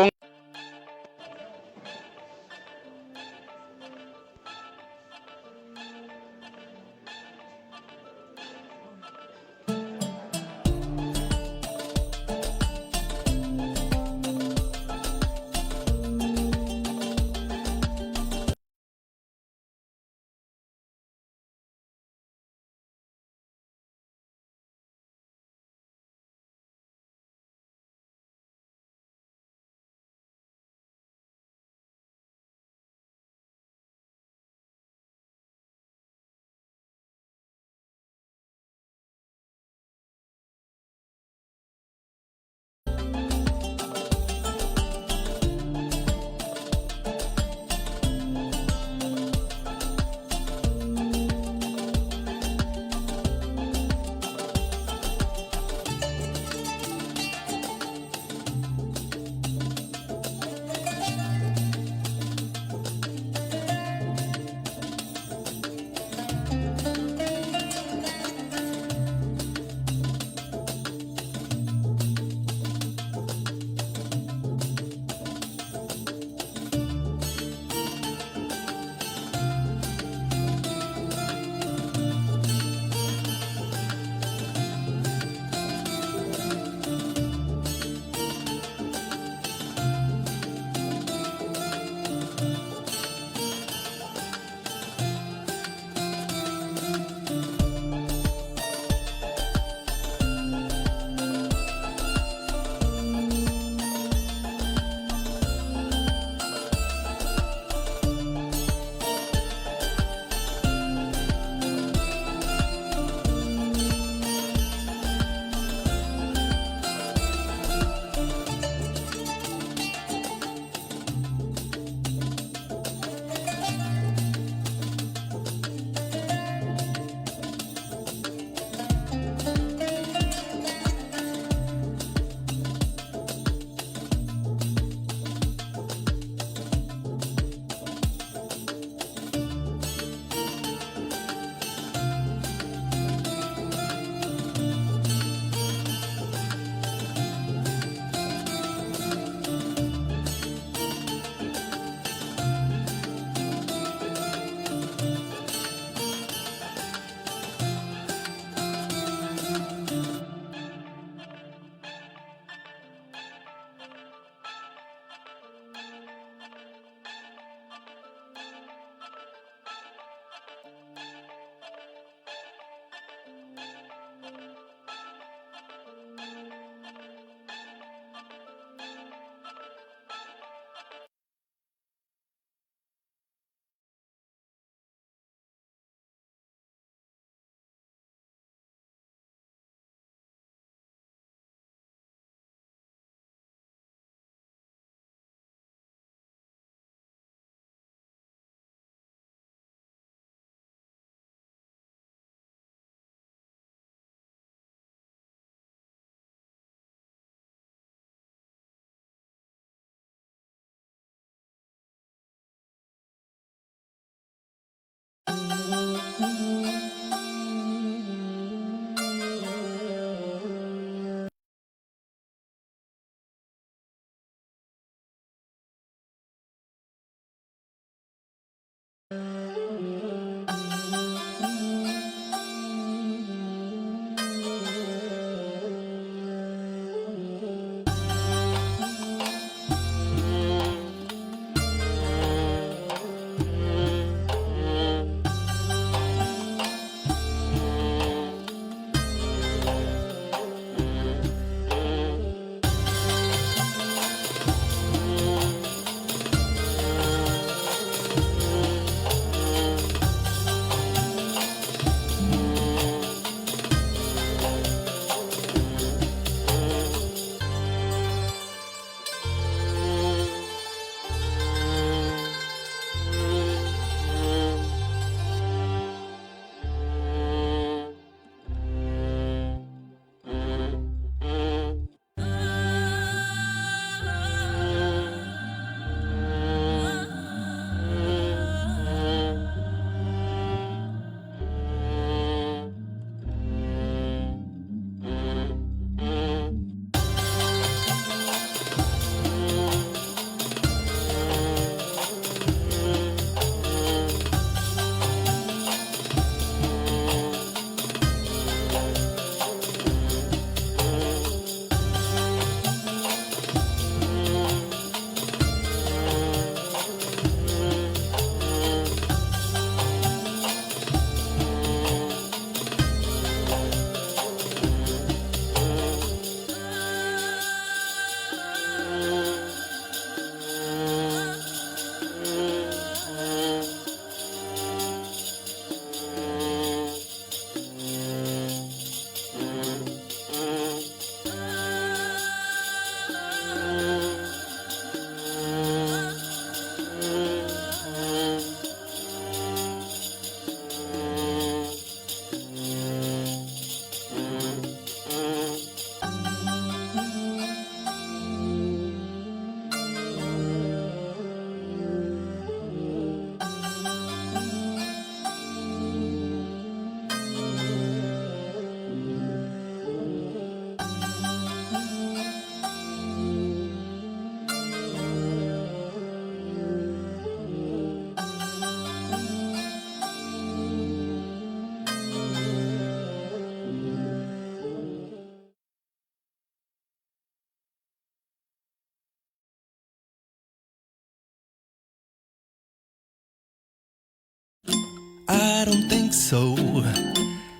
S14: I don't think so.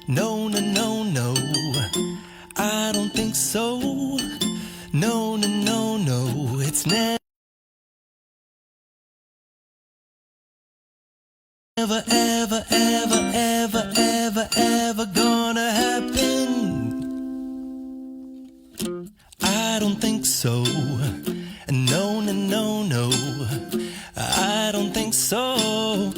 S14: No, no, no, no. I don't think so. No, no, no, no. It's never, ever, ever, ever, ever, ever gonna happen. I don't think so. No, no, no, no. I don't think so.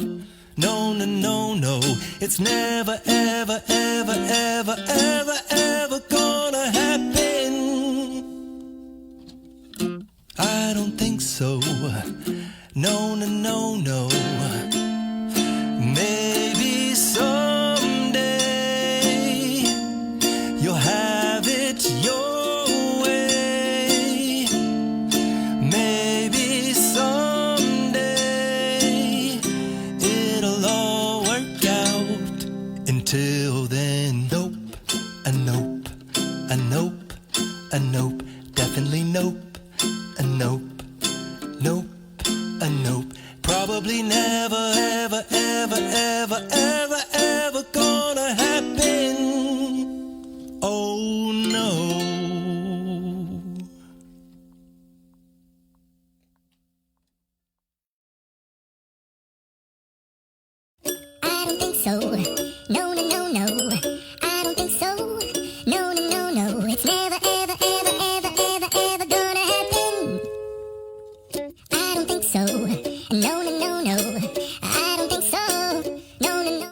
S14: No, no, no, no. It's never, ever, ever, ever, ever, ever gonna happen. I don't think so. No, no, no, no. Maybe someday you'll have it your way. Maybe someday it'll all work out. Until then, nope, a nope, a nope, a nope, definitely nope, a nope, nope, a nope. Probably never, ever, ever, ever, ever, ever gonna happen. Oh no.
S15: I don't think so. No, no, no, no. I don't think so. No, no, no, no. It's never, ever, ever, ever, ever, ever gonna happen. I don't think so. No, no, no, no. I don't think so. No, no, no.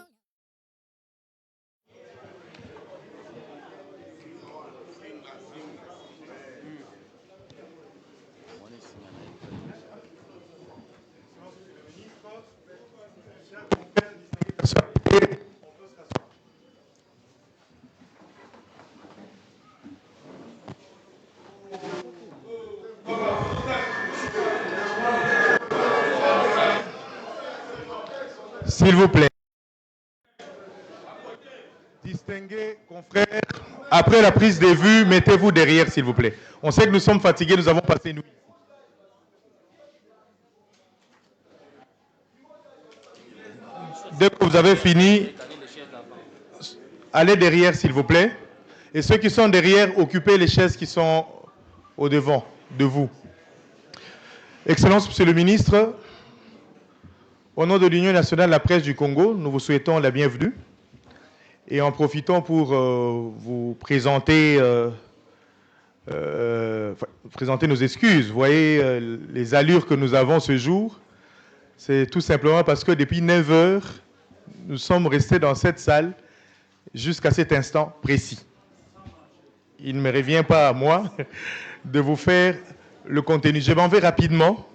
S1: S'il vous plaît. Distingués confrères, après la prise de vue, mettez-vous derrière, s'il vous plaît. On sait que nous sommes fatigués, nous avons passé une nuit. Dès que vous avez fini, allez derrière, s'il vous plaît. Et ceux qui sont derrière, occupez les chaises qui sont au devant de vous. Excellence, Monsieur le Ministre, au nom de l'Union nationale de la presse du Congo, nous vous souhaitons la bienvenue. Et en profitant pour vous présenter, présenter nos excuses. Vous voyez les allures que nous avons ce jour. C'est tout simplement parce que depuis 9 heures, nous sommes restés dans cette salle jusqu'à cet instant précis. Il ne me revient pas à moi de vous faire le contenu. Je m'en vais rapidement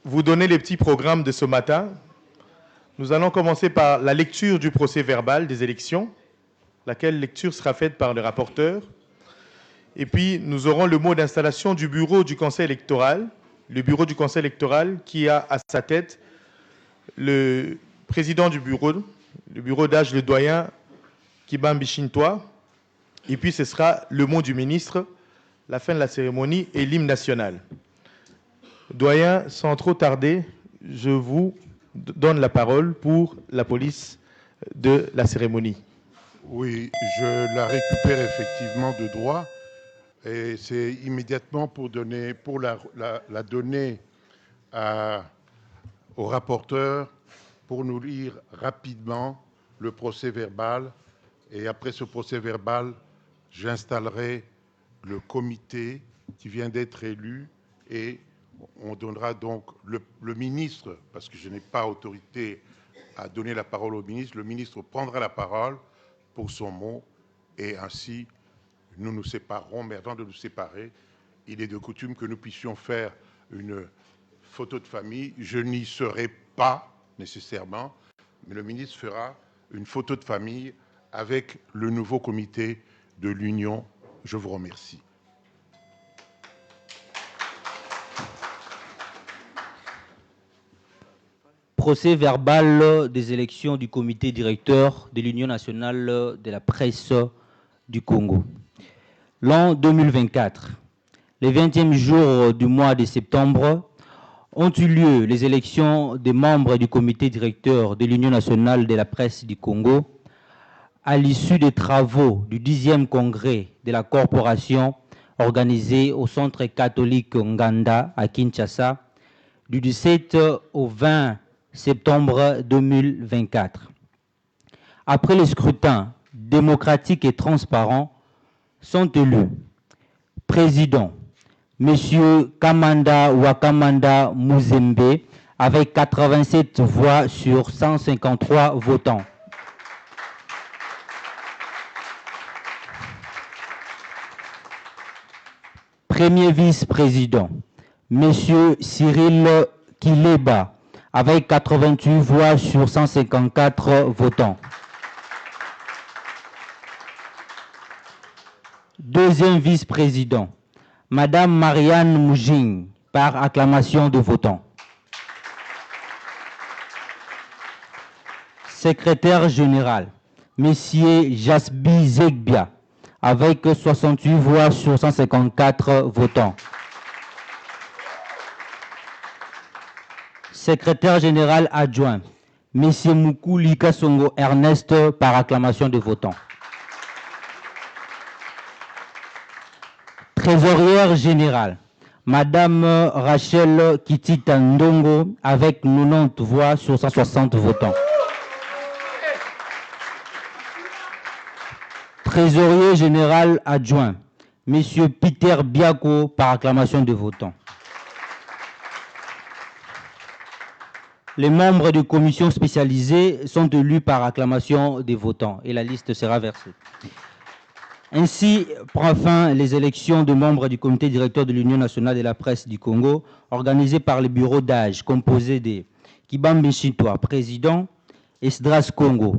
S1: vous donner les petits programmes de ce matin. Nous allons commencer par la lecture du procès verbal des élections, laquelle lecture sera faite par le rapporteur. Et puis, nous aurons le mot d'installation du bureau du Conseil électoral, le bureau du Conseil électoral qui a à sa tête le président du bureau d'âge, le doyen Kibambi Shintoa. Et puis, ce sera le mot du ministre, la fin de la cérémonie et l'hymne national. Doyen, sans trop tarder, je vous donne la parole pour la police de la cérémonie.
S11: Oui, je la récupère effectivement de droit et c'est immédiatement pour la donner au rapporteur pour nous lire rapidement le procès verbal et après ce procès verbal, j'installerai le comité qui vient d'être élu et on donnera donc le ministre, parce que je n'ai pas autorité à donner la parole au ministre, le ministre prendra la parole pour son mot et ainsi nous nous séparerons, mais avant de nous séparer, il est de coutume que nous puissions faire une photo de famille. Je n'y serai pas nécessairement, mais le ministre fera une photo de famille avec le nouveau comité de l'Union. Je vous remercie.
S2: Procès verbal des élections du comité directeur de l'Union nationale de la presse du Congo. L'an 2024, le 20e jour du mois de septembre, ont eu lieu les élections des membres du comité directeur de l'Union nationale de la presse du Congo à l'issue des travaux du 10e congrès de la corporation organisé au Centre catholique Nganda à Kinshasa du 17 au 20 septembre 2024. Après le scrutin démocratique et transparent, sont élus président M. Kamanda Wakamanda Muzembe avec 87 voix sur 153 votants. Premier vice-président, M. Cyril Kileba, avec 88 voix sur 154 votants. Deuxième vice-président, Madame Marianne Moujing, par acclamation de votants. Secrétaire général, M. Jasbi Zegbia, avec 68 voix sur 154 votants. Secrétaire général adjoint, M. Moukouli Kassongo Ernest, par acclamation de votants. Trésorière générale, Madame Rachel Kitita Ndongo, avec 90 voix sur 160 votants. Trésorier général adjoint, M. Peter Biako, par acclamation de votants. Les membres de commissions spécialisées sont élus par acclamation des votants et la liste sera versée. Ainsi prend fin les élections de membres du comité directeur de l'Union nationale de la presse du Congo, organisées par le bureau d'âge composé de Kibambe Chitoa, président, Esdras Congo,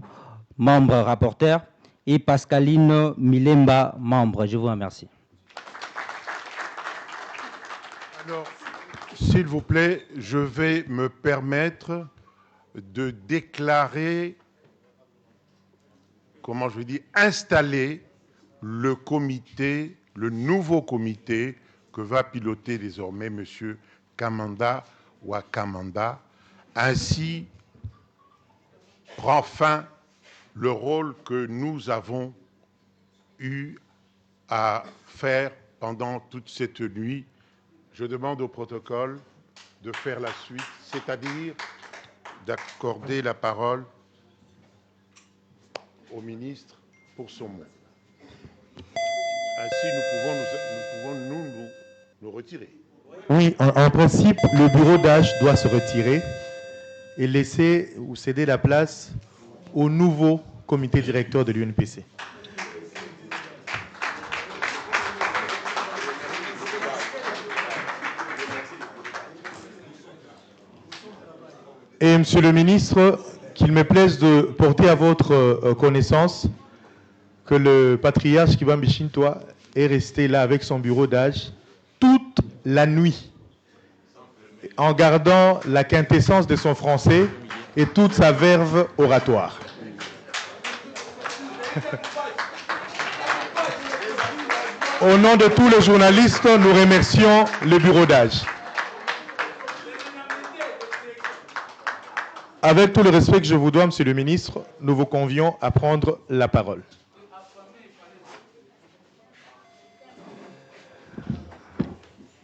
S2: membre rapporteur, et Pascaline Milemba, membre. Je vous remercie.
S1: Alors, s'il vous plaît, je vais me permettre de déclarer, comment je vais dire, installer le comité, le nouveau comité que va piloter désormais M. Kamanda Wakamanda. Ainsi prend fin le rôle que nous avons eu à faire pendant toute cette nuit. Je demande au protocole de faire la suite, c'est-à-dire d'accorder la parole au ministre pour son mot. Ainsi, nous pouvons nous retirer.
S16: Oui, en principe, le bureau d'âge doit se retirer et laisser ou céder la place au nouveau comité directeur de l'UNPC. Et Monsieur le ministre, qu'il me plaise de porter à votre connaissance que le patriarche Kibambe Chitoa est resté là avec son bureau d'âge toute la nuit, en gardant la quintessence de son français et toute sa verve oratoire. Au nom de tous les journalistes, nous remercions le bureau d'âge. Avec tout le respect que je vous dois, Monsieur le ministre, nous vous convions à prendre la parole.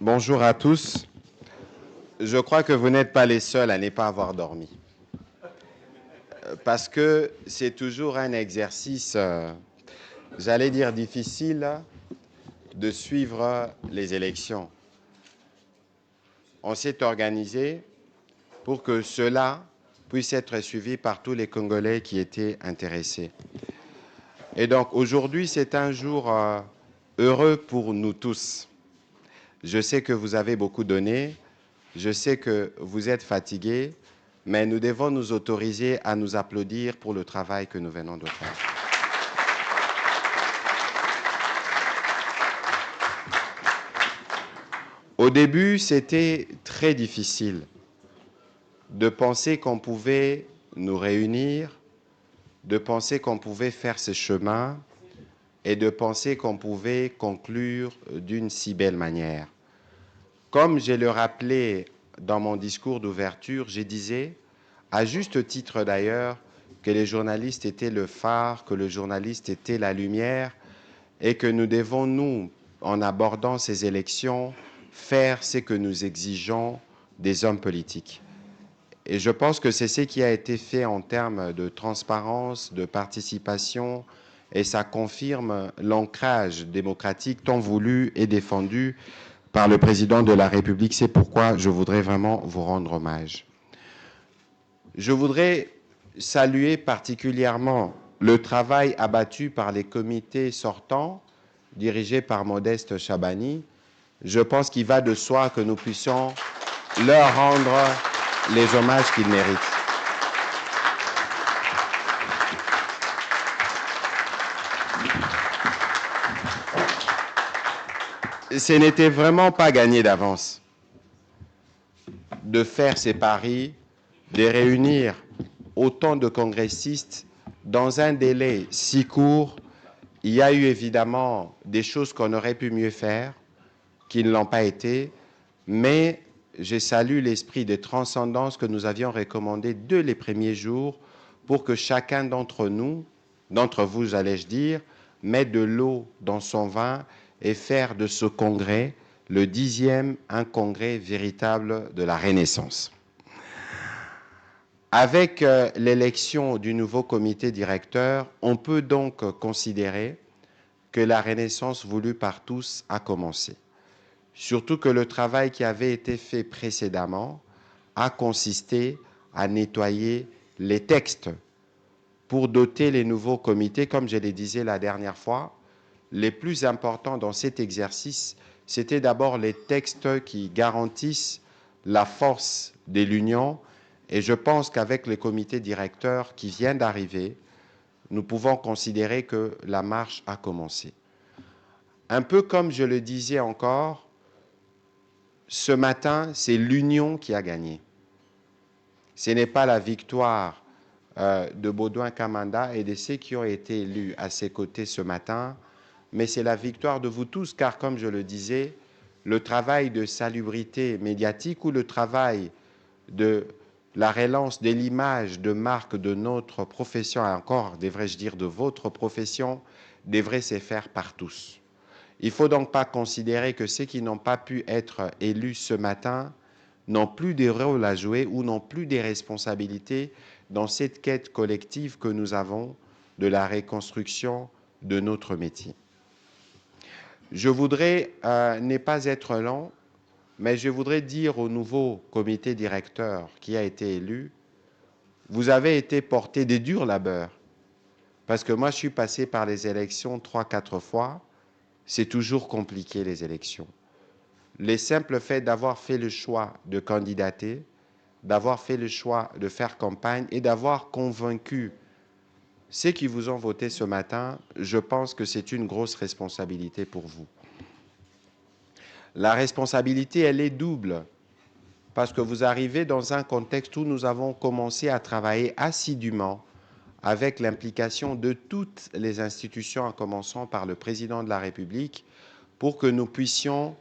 S17: Bonjour à tous. Je crois que vous n'êtes pas les seuls à ne pas avoir dormi. Parce que c'est toujours un exercice, j'allais dire difficile, de suivre les élections. On s'est organisé pour que cela puisse être suivi par tous les Congolais qui étaient intéressés. Et donc aujourd'hui, c'est un jour heureux pour nous tous. Je sais que vous avez beaucoup donné, je sais que vous êtes fatigués, mais nous devons nous autoriser à nous applaudir pour le travail que nous venons de faire. Au début, c'était très difficile de penser qu'on pouvait nous réunir, de penser qu'on pouvait faire ce chemin et de penser qu'on pouvait conclure d'une si belle manière. Comme je le rappelais dans mon discours d'ouverture, je disais, à juste titre d'ailleurs, que les journalistes étaient le phare, que le journaliste était la lumière, et que nous devons, nous, en abordant ces élections, faire ce que nous exigeons des hommes politiques. Et je pense que c'est ce qui a été fait en termes de transparence, de participation, et ça confirme l'ancrage démocratique tant voulu et défendu par le président de la République. C'est pourquoi je voudrais vraiment vous rendre hommage. Je voudrais saluer particulièrement le travail abattu par les comités sortants, dirigés par Modeste Chabani. Je pense qu'il va de soi que nous puissions leur rendre les hommages qu'ils méritent. Ce n'était vraiment pas gagné d'avance de faire ces paris, de réunir autant de congressistes dans un délai si court. Il y a eu évidemment des choses qu'on aurait pu mieux faire, qui ne l'ont pas été, mais je salue l'esprit de transcendance que nous avions recommandé dès les premiers jours pour que chacun d'entre nous, d'entre vous, j'allais dire, mette de l'eau dans son vin et faire de ce congrès, le 10e, un congrès véritable de la Renaissance. Avec l'élection du nouveau comité directeur, on peut donc considérer que la Renaissance voulue par tous a commencé. Surtout que le travail qui avait été fait précédemment a consisté à nettoyer les textes pour doter les nouveaux comités, comme je le disais la dernière fois. Les plus importants dans cet exercice, c'était d'abord les textes qui garantissent la force de l'Union. Et je pense qu'avec le comité directeur qui vient d'arriver, nous pouvons considérer que la marche a commencé. Un peu comme je le disais encore, ce matin, c'est l'Union qui a gagné. Ce n'est pas la victoire de Baudouin Camanda et de ceux qui ont été élus à ses côtés ce matin, mais c'est la victoire de vous tous, car comme je le disais, le travail de salubrité médiatique ou le travail de la relance de l'image de marque de notre profession, et encore, devrais-je dire, de votre profession, devrait se faire par tous. Il ne faut donc pas considérer que ceux qui n'ont pas pu être élus ce matin n'ont plus de rôle à jouer ou n'ont plus des responsabilités dans cette quête collective que nous avons de la reconstruction de notre métier. Je voudrais ne pas être long, mais je voudrais dire au nouveau comité directeur qui a été élu, vous avez été porté des durs labeurs. Parce que moi, je suis passé par les élections 3-4 fois. C'est toujours compliqué, les élections. Le simple fait d'avoir fait le choix de candidater, d'avoir fait le choix de faire campagne et d'avoir convaincu ceux qui vous ont voté ce matin, je pense que c'est une grosse responsabilité pour vous. La responsabilité, elle est double, parce que vous arrivez dans un contexte où nous avons commencé à travailler assidûment avec l'implication de toutes les institutions, en commençant par le président de la République, pour que nous puissions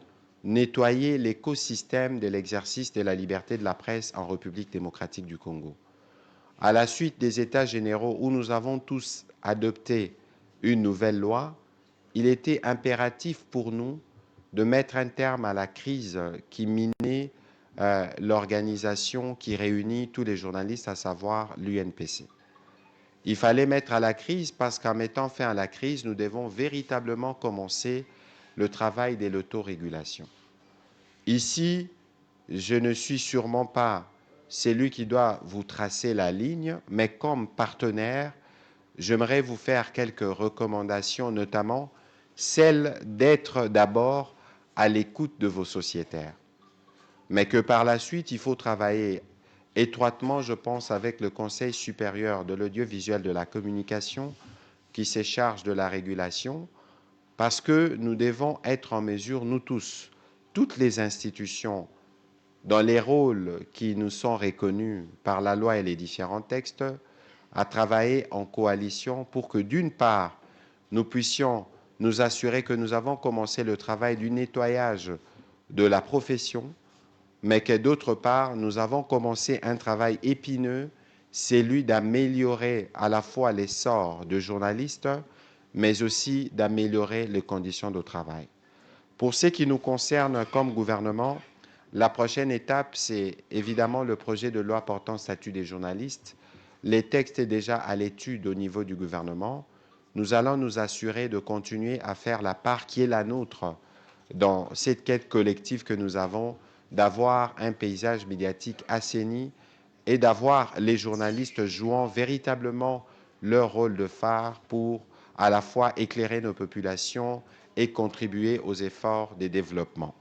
S17: nettoyer l'écosystème de l'exercice de la liberté de la presse en République démocratique du Congo. À la suite des États généraux où nous avons tous adopté une nouvelle loi, il était impératif pour nous de mettre un terme à la crise qui minait l'organisation qui réunit tous les journalistes, à savoir l'UNPC. Il fallait mettre à la crise parce qu'en mettant fin à la crise, nous devons véritablement commencer le travail de l'autorégulation. Ici, je ne suis sûrement pas celui qui doit vous tracer la ligne, mais comme partenaire, j'aimerais vous faire quelques recommandations, notamment celle d'être d'abord à l'écoute de vos sociétaires. Mais que par la suite, il faut travailler étroitement, je pense, avec le Conseil supérieur de l'audiovisuel de la communication qui se charge de la régulation, parce que nous devons être en mesure, nous tous, toutes les institutions, dans les rôles qui nous sont reconnus par la loi et les différents textes, à travailler en coalition pour que, d'une part, nous puissions nous assurer que nous avons commencé le travail du nettoyage de la profession, mais que d'autre part, nous avons commencé un travail épineux, celui d'améliorer à la fois l'essor de journalistes, mais aussi d'améliorer les conditions de travail. Pour ce qui nous concerne comme gouvernement, la prochaine étape, c'est évidemment le projet de loi portant statut des journalistes. Les textes sont déjà à l'étude au niveau du gouvernement. Nous allons nous assurer de continuer à faire la part qui est la nôtre dans cette quête collective que nous avons, d'avoir un paysage médiatique assaini et d'avoir les journalistes jouant véritablement leur rôle de phare pour à la fois éclairer nos populations et contribuer aux efforts de développement.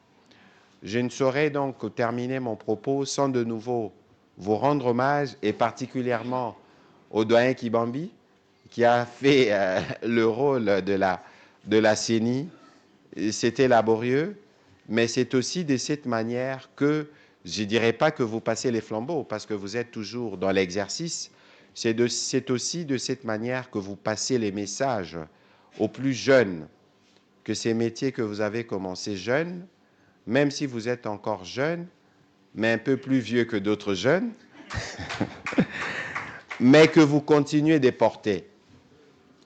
S17: Je ne saurais donc terminer mon propos sans de nouveau vous rendre hommage, et particulièrement au doyen Kibambi, qui a fait le rôle de la CENI. C'était laborieux, mais c'est aussi de cette manière que, je ne dirais pas que vous passez les flambeaux, parce que vous êtes toujours dans l'exercice, c'est aussi de cette manière que vous passez les messages aux plus jeunes, que ces métiers que vous avez commencé jeunes, même si vous êtes encore jeune, mais un peu plus vieux que d'autres jeunes, mais que vous continuez de porter.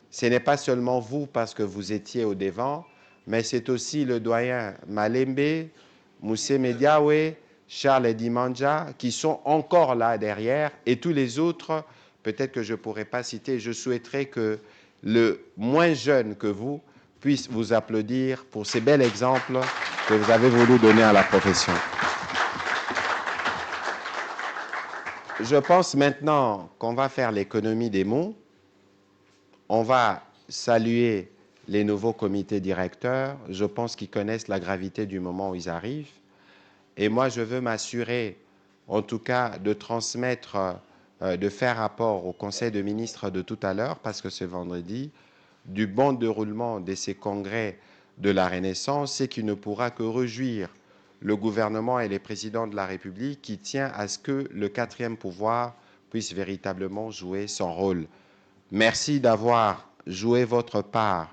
S17: Ce n'est pas seulement vous parce que vous étiez au devant, mais c'est aussi le doyen Malembe, Moussé Mediawe, Charles Dimanja, qui sont encore là derrière, et tous les autres, peut-être que je ne pourrais pas citer. Je souhaiterais que le moins jeune que vous puisse vous applaudir pour ces bels exemples que vous avez voulu donner à la profession. Je pense maintenant qu'on va faire l'économie des mots. On va saluer les nouveaux comités directeurs. Je pense qu'ils connaissent la gravité du moment où ils arrivent. Et moi, je veux m'assurer, en tout cas, de transmettre, de faire rapport au Conseil de ministres de tout à l'heure, parce que c'est vendredi, du bon déroulement de ces congrès de la Renaissance, ce qui ne pourra que réjouir le gouvernement et les présidents de la République, qui tient à ce que le quatrième pouvoir puisse véritablement jouer son rôle. Merci d'avoir joué votre part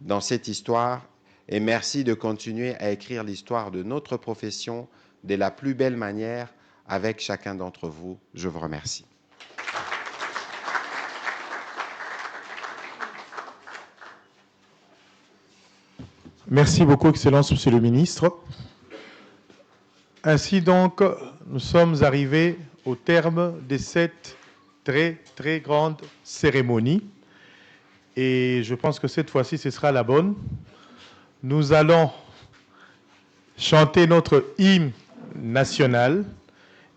S17: dans cette histoire et merci de continuer à écrire l'histoire de notre profession de la plus belle manière avec chacun d'entre vous. Je vous remercie.
S16: Merci beaucoup, Excellence, Monsieur le Ministre. Ainsi donc, nous sommes arrivés au terme de cette très, très grande cérémonie. Et je pense que cette fois-ci, ce sera la bonne. Nous allons chanter notre hymne national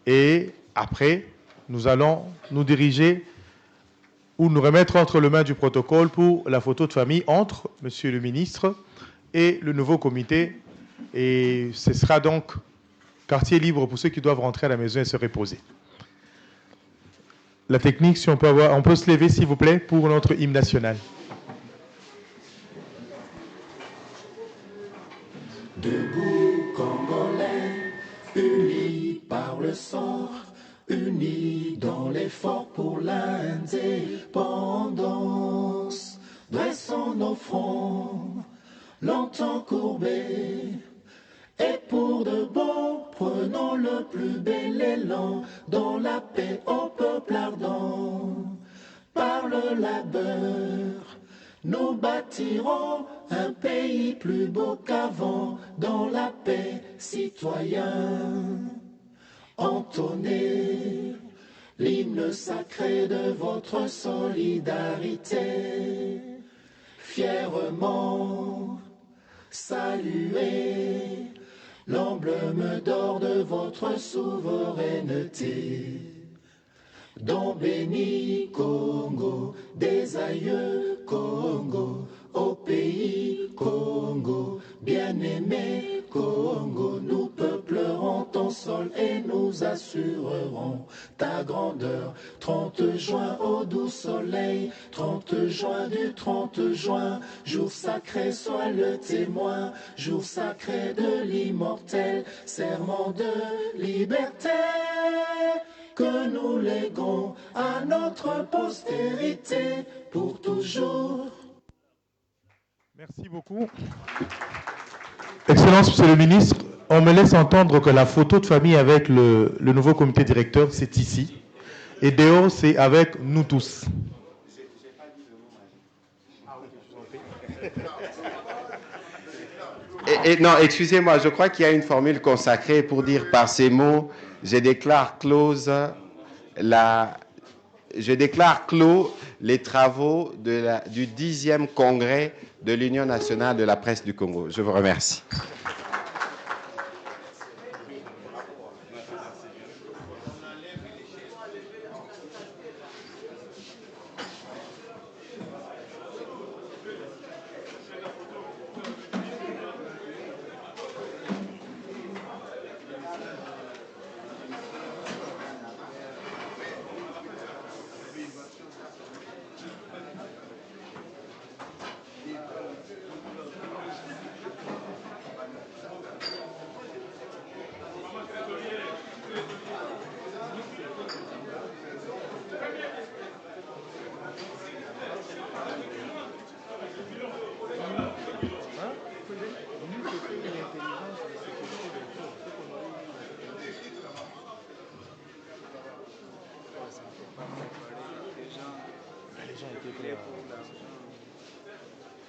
S16: et après, nous allons nous diriger ou nous remettre entre les mains du protocole pour la photo de famille entre Monsieur le Ministre et le nouveau comité. Et ce sera donc quartier libre pour ceux qui doivent rentrer à la maison et se reposer. La technique, si on peut avoir, on peut se lever s'il vous plaît pour notre hymne national.
S14: Debout Congolais, unis par le sang, unis dans l'effort pour l'indépendance. Dressons nos fronts, longtemps courbés, et pour de bon, prenons le plus bel élan dans la paix au peuple ardent. Par le labeur, nous bâtirons un pays plus beau qu'avant, dans la paix, citoyens. Entonnez l'hymne sacré de votre solidarité, fièrement saluez l'emblème d'or de votre souveraineté. Don béni Congo, des aïeux Congo, au pays Congo, bien-aimé Congo, nous peuplerons ton sol et nous assurerons ta grandeur. 30 juin au doux soleil, 30 juin du 30 juin, jour sacré sois le témoin, jour sacré de l'immortel, serment de liberté que nous léguons à notre postérité pour toujours.
S16: Merci beaucoup. Excellence, Monsieur le Ministre, On me laisse entendre que la photo de famille avec le nouveau comité directeur, c'est ici. Et dehors, c'est avec nous tous.
S17: Non, excusez-moi, je crois qu'il y a une formule consacrée pour dire par ces mots, je déclare clos les travaux du 10e congrès de l'Union nationale de la presse du Congo. Je vous remercie.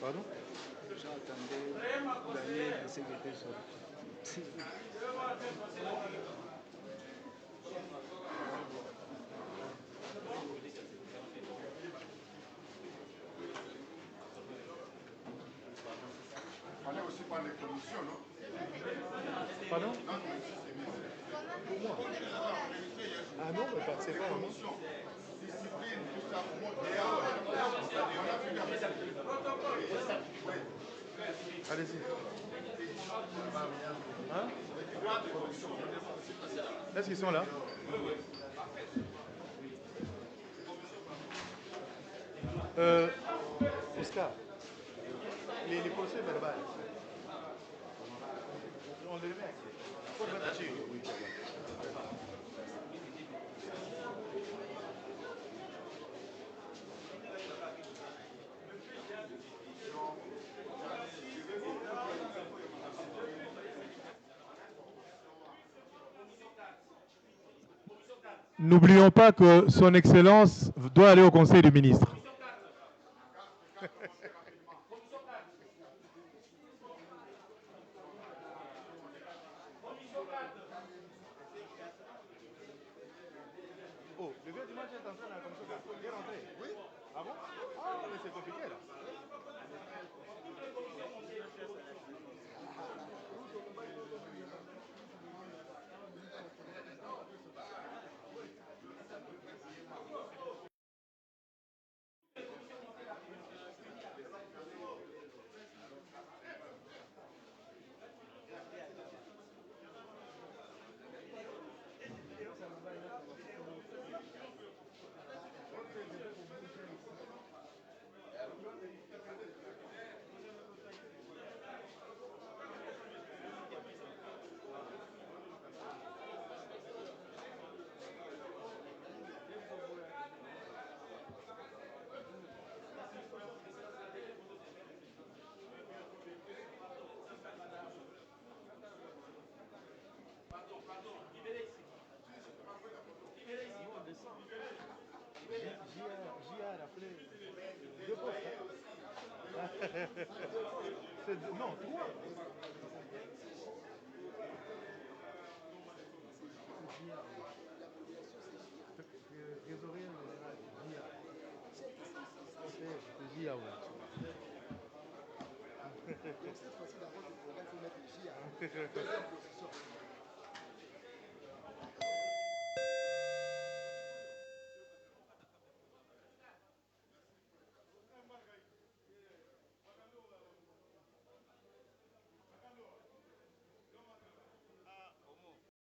S8: Pardon? J'attendais Daniel et ce qui était sorti.
S1: On est aussi par les commissions, non?
S16: Pardon?
S1: Pour moi.
S16: Ah non, mais c'est pas vraiment.
S1: Discipline, tout ça, pour moi.
S16: Allez-y. Hein? Est-ce qu'ils sont là? Oscar, les procès verbaux, on les met. Faut le mettre dessus. Oui, N'oublions pas que son Excellence doit aller au Conseil des ministres. Oh, le vieux dimanche est en train de comme ça. Il est rentré. Oui. Ah bon? Ah, mais c'est compliqué là. Non, 3. Trésorier général, JA. JA, ouais. Cette fois-ci, d'abord, il faut mettre JA.